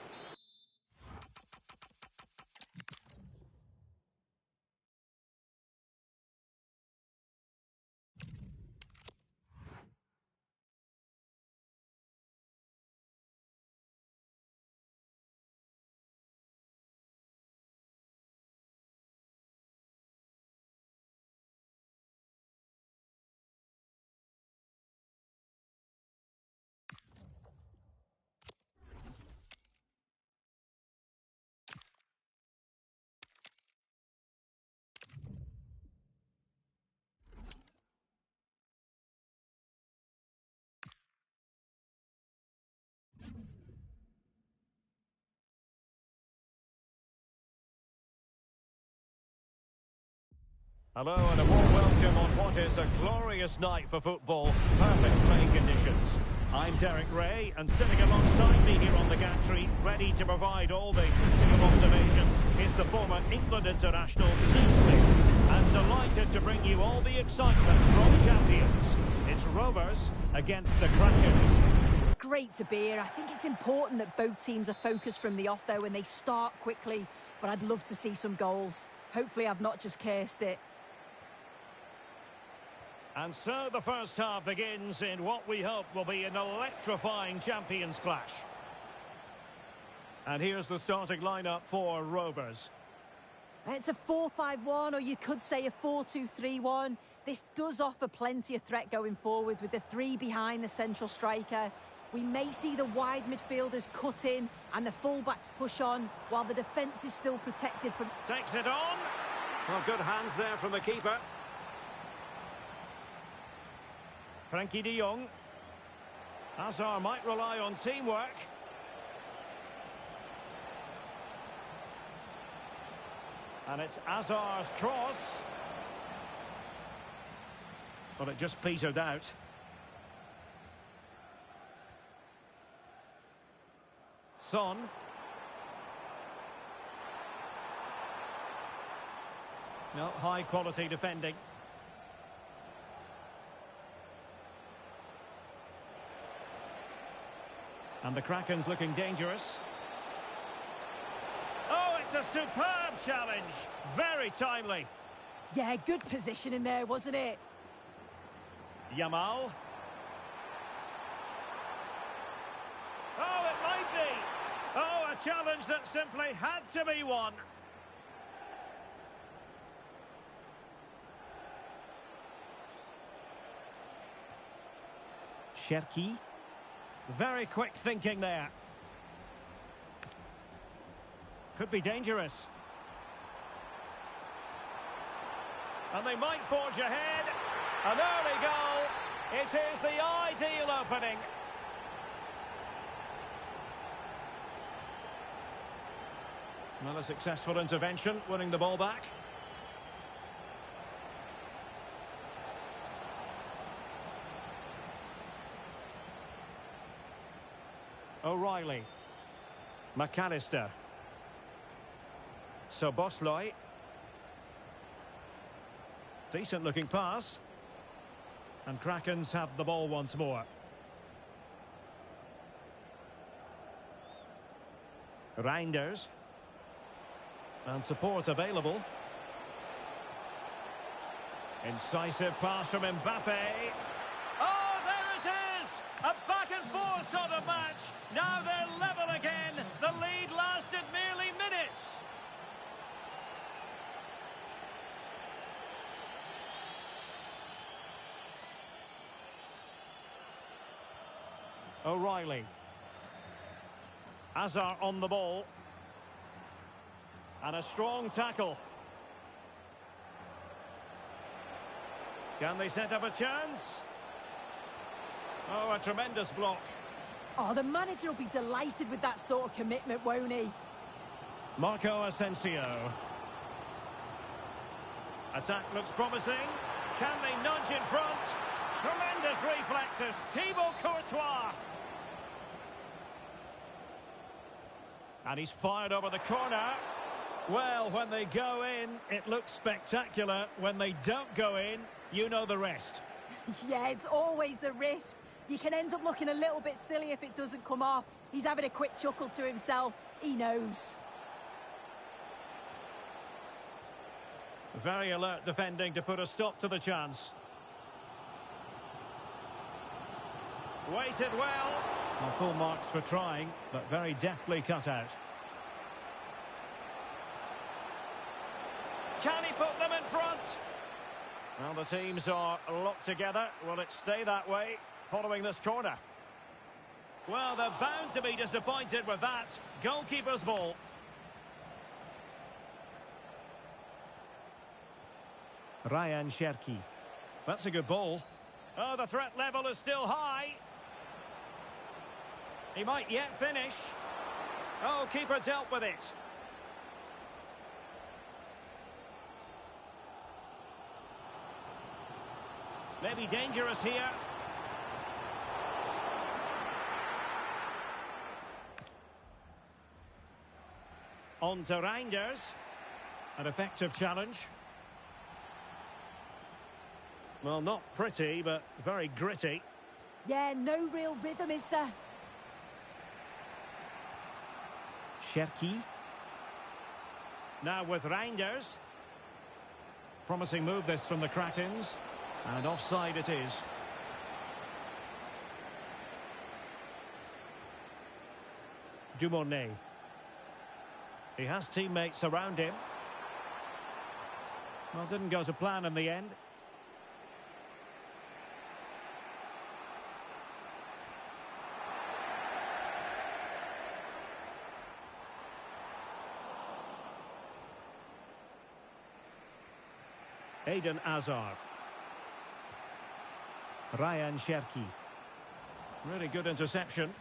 Hello and a warm welcome on what is a glorious night for football. Perfect playing conditions. I'm Derek Ray, and sitting alongside me here on the gantry, ready to provide all the technical observations, is the former England international, Sue Smith. And delighted to bring you all the excitement from champions. It's Rovers against the Crackers. It's great to be here. I think it's important that both teams are focused from the off, though, and they start quickly. But I'd love to see some goals. Hopefully I've not just cursed it. And so the first half begins in what we hope will be an electrifying champions clash. And here's the starting lineup for Rovers. It's a 4-5-1, or you could say a 4-2-3-1. This does offer plenty of threat going forward with the 3 behind the central striker. We may see the wide midfielders cut in and the fullbacks push on while the defence is still protected from... Takes it on. Well, good hands there from the keeper. Frankie de Jong. Hazard might rely on teamwork. And it's Hazard's cross. But it just petered out. Son. No, high quality defending. And the Kraken's looking dangerous. Oh, it's a superb challenge. Very timely. Yeah, good position in there, wasn't it? Yamal. Oh, it might be. Oh, a challenge that simply had to be won. Cherki. Very quick thinking there. Could be dangerous. And they might forge ahead. An early goal. It is the ideal opening. Well, a successful intervention, winning the ball back. O'Reilly. McAllister. Szoboszlai. Decent looking pass. And Krakens have the ball once more. Reinders. And support available. Incisive pass from Mbappe. Oh, there it is! A back and forth sort of match. Now they're level again. The lead lasted merely minutes. O'Reilly. Hazard on the ball. And a strong tackle. Can they set up a chance? Oh, a tremendous block. Oh, the manager will be delighted with that sort of commitment, won't he? Marco Asensio. Attack looks promising. Can they nudge in front? Tremendous reflexes. Thibaut Courtois. And he's fired over the corner. Well, when they go in, it looks spectacular. When they don't go in, you know the rest. Yeah, it's always a risk. You can end up looking a little bit silly if it doesn't come off. He's having a quick chuckle to himself. He knows. Very alert defending to put a stop to the chance. Waited well. Well, full marks for trying, but very deftly cut out. Can he put them in front? Well, the teams are locked together. Will it stay that way following this corner? Well, they're bound to be disappointed with that. Goalkeeper's ball. Ryan Cherki. That's a good ball. Oh, the threat level is still high. He might yet finish. Oh, keeper dealt with it. Maybe dangerous here. On to Reinders. An effective challenge. Well, not pretty, but very gritty. Yeah, no real rhythm, is there? Cherki. Now with Reinders. Promising move this from the Krakens. And offside it is. Dumornay. He has teammates around him. Well, didn't go to plan in the end. Eden Hazard. Ryan Cherki. Really good interception.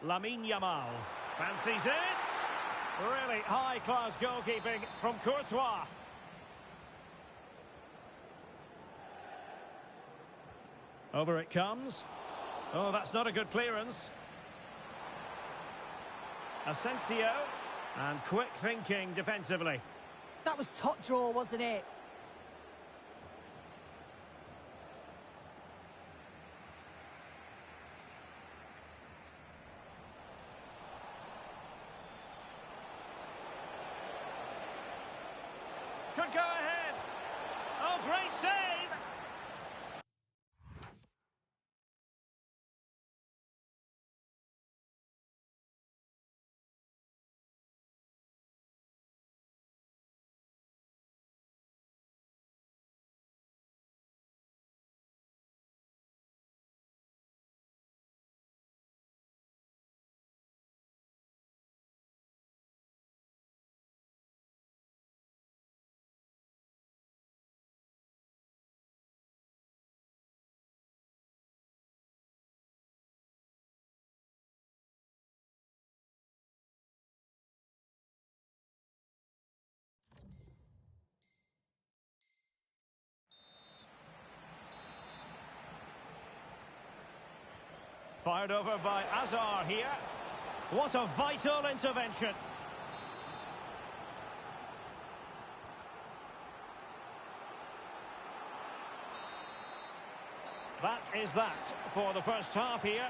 Lamine Yamal. Fancies it. Really high-class goalkeeping from Courtois. Over it comes. Oh, that's not a good clearance. Asensio. And quick thinking defensively. That was top draw, wasn't it? Could go ahead. Oh, great save. Fired over by Hazard here. What a vital intervention. That is that for the first half here.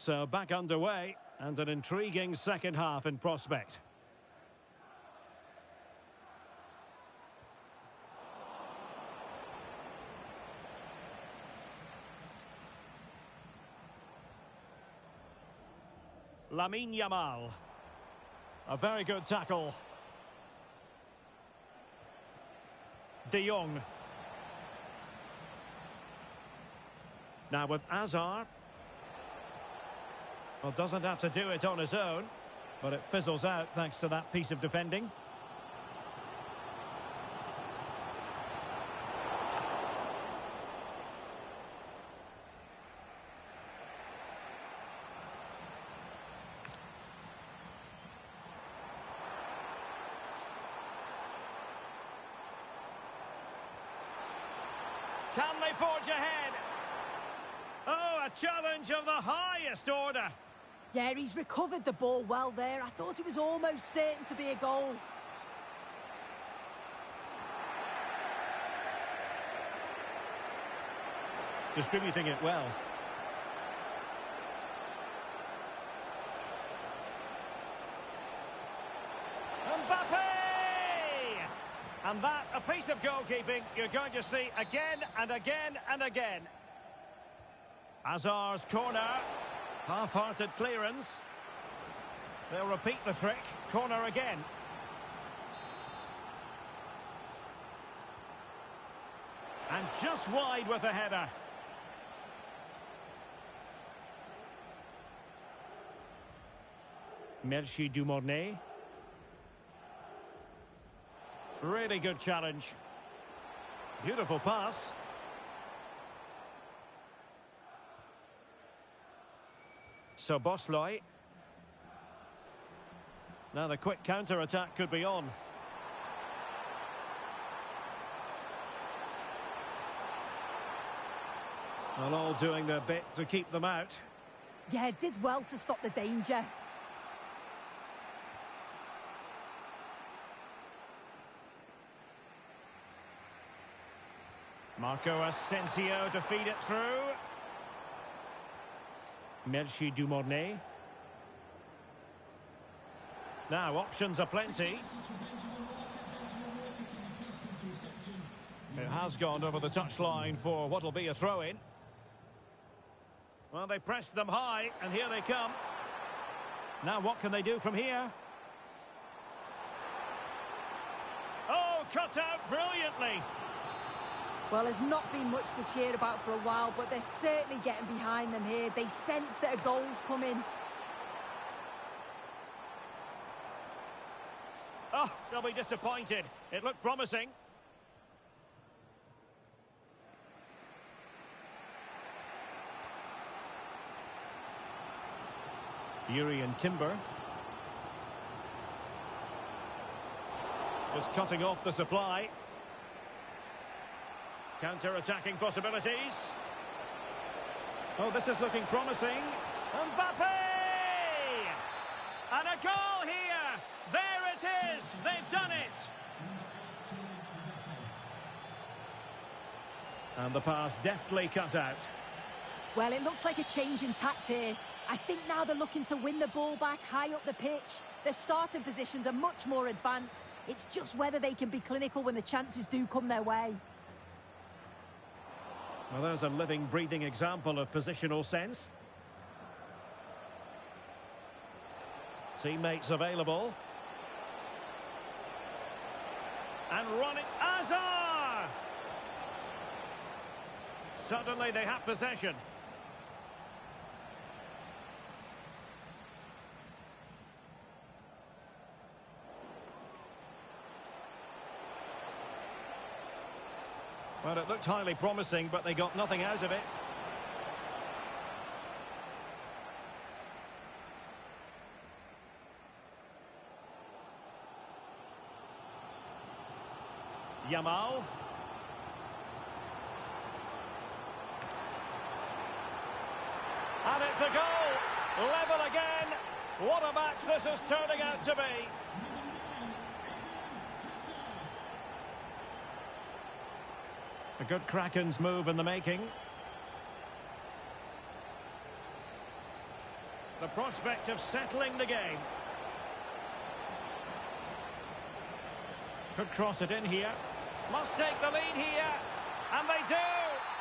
So back underway, and an intriguing second half in prospect. Lamine Yamal. A very good tackle. De Jong. Now with Hazard. Well, doesn't have to do it on his own, but it fizzles out thanks to that piece of defending. Can they forge ahead? Oh, a challenge of the highest order. Yeah, he's recovered the ball well there. I thought it was almost certain to be a goal. Distributing it well. Mbappe! And that, a piece of goalkeeping you're going to see again and again and again. Hazard's corner. Half-hearted clearance. They'll repeat the trick. Corner again. And just wide with the header. Merci Dumornay. Really good challenge. Beautiful pass. So Bosley. Now the quick counter-attack could be on. Well, all doing their bit to keep them out. Yeah, did well to stop the danger. Marco Asensio to feed it through. Merci Dumornay. Now, options are plenty. It has gone over the touchline for what will be a throw-in. Well, they pressed them high, and here they come. Now, what can they do from here? Oh, cut out brilliantly. Well, there's not been much to cheer about for a while, but they're certainly getting behind them here. They sense that a goal's coming. Oh, they'll be disappointed. It looked promising. Jurrien Timber. Just cutting off the supply. Counter-attacking possibilities. Oh, this is looking promising. Mbappe! And a goal here! There it is! They've done it! And the pass deftly cut out. Well, it looks like a change in tact here. I think now they're looking to win the ball back high up the pitch. Their starting positions are much more advanced. It's just whether they can be clinical when the chances do come their way. Well, there's a living, breathing example of positional sense. Teammates available. And running. Hazard! Suddenly they have possession. Well, it looked highly promising, but they got nothing out of it. Yamal. And it's a goal! Level again! What a match this is turning out to be! A good Kraken's move in the making. The prospect of settling the game. Could cross it in here. Must take the lead here. And they do!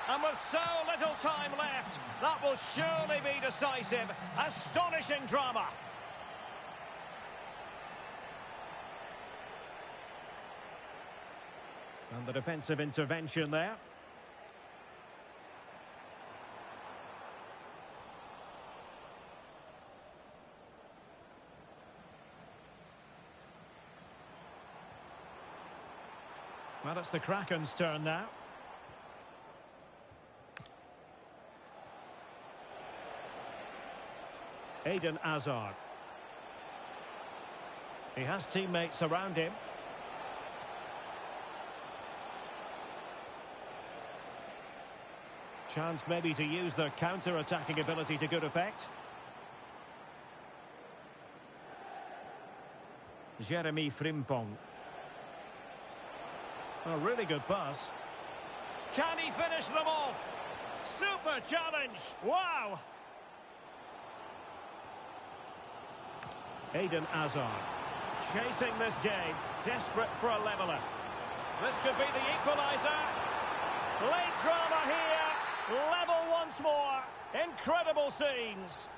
And with so little time left, that will surely be decisive. Astonishing drama. And the defensive intervention there. Well, it's the Kraken's turn now. Eden Hazard. He has teammates around him. Chance maybe to use their counter-attacking ability to good effect. Jeremy Frimpong. A really good pass. Can he finish them off? Super challenge! Wow! Eden Hazard. Chasing this game. Desperate for a leveller. This could be the equaliser. Late drama here. Level once more. Incredible scenes.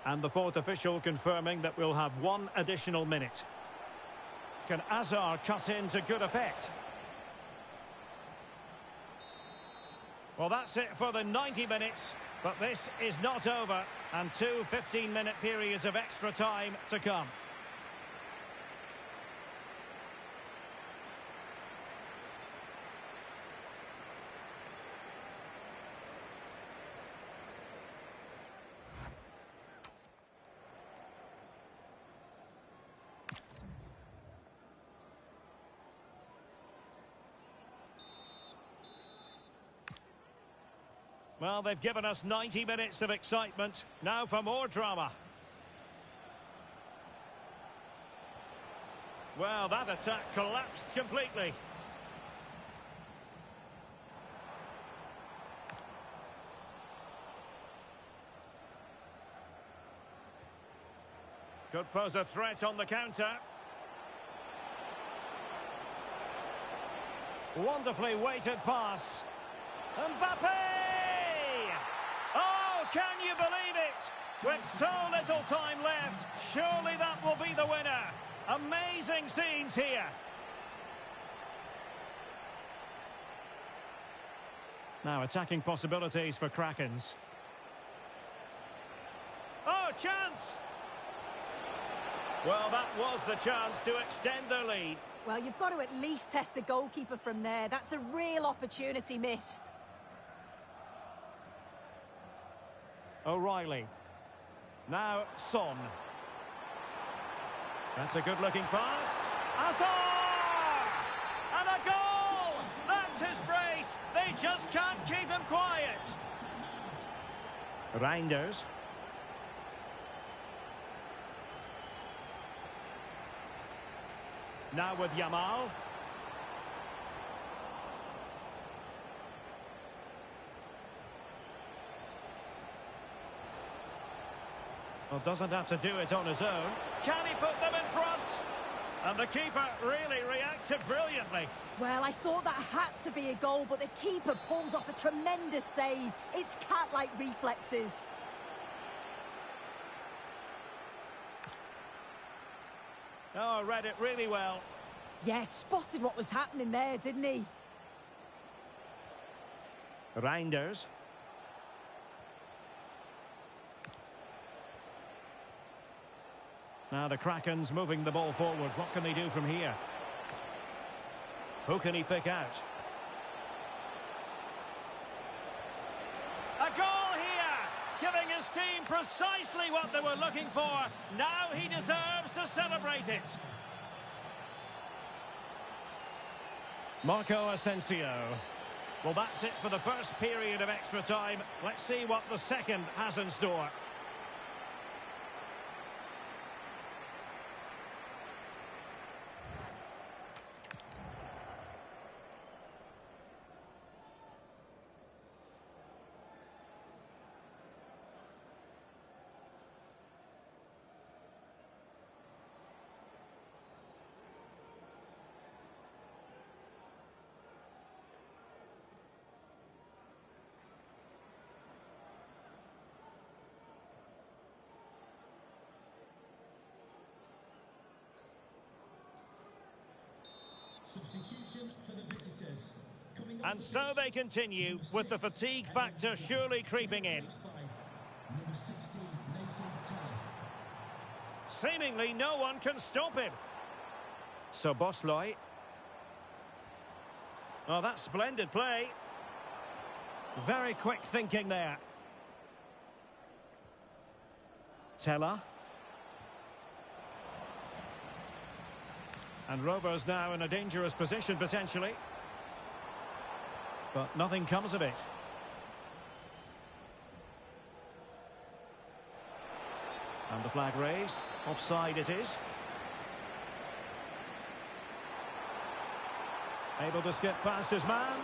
And the fourth official confirming that we'll have one additional minute. Can Hazard cut in to good effect? Well, that's it for the 90 minutes. But this is not over. And two 15-minute periods of extra time to come. Well, they've given us 90 minutes of excitement. Now for more drama. Well, that attack collapsed completely. Could pose a threat on the counter. Wonderfully weighted pass. Mbappe! Oh, can you believe it? With so little time left, surely that will be the winner. Amazing scenes here. Now attacking possibilities for Krakens. Oh, chance! Well, that was the chance to extend their lead. Well, you've got to at least test the goalkeeper from there. That's a real opportunity missed. O'Reilly. Now Son. That's a good-looking pass. Hazard! And a goal! That's his brace. They just can't keep him quiet. Reinders. Now with Yamal. Well, doesn't have to do it on his own. Can he put them in front? And the keeper really reacted brilliantly. Well, I thought that had to be a goal, but the keeper pulls off a tremendous save. It's cat-like reflexes. Oh, read it really well. Yes, spotted what was happening there, didn't he? Reinders. Now the Kraken's moving the ball forward. What can they do from here? Who can he pick out? A goal here! Giving his team precisely what they were looking for. Now he deserves to celebrate it. Marco Asensio. Well, that's it for the first period of extra time. Let's see what the second has in store. Substitution for the visitors. And so they continue, with the fatigue factor surely creeping in. Number 16, Nathan Tella. Seemingly no one can stop him. So Bosley. Oh, that's splendid play. Very quick thinking there. Tella. And Rovers now in a dangerous position, potentially. But nothing comes of it. And the flag raised. Offside it is. Able to skip past his man.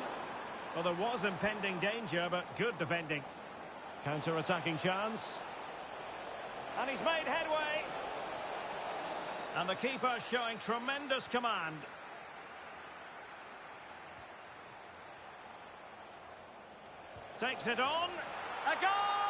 Well, there was impending danger, but good defending. Counter-attacking chance. And he's made headway. And the keeper showing tremendous command. Takes it on. A goal!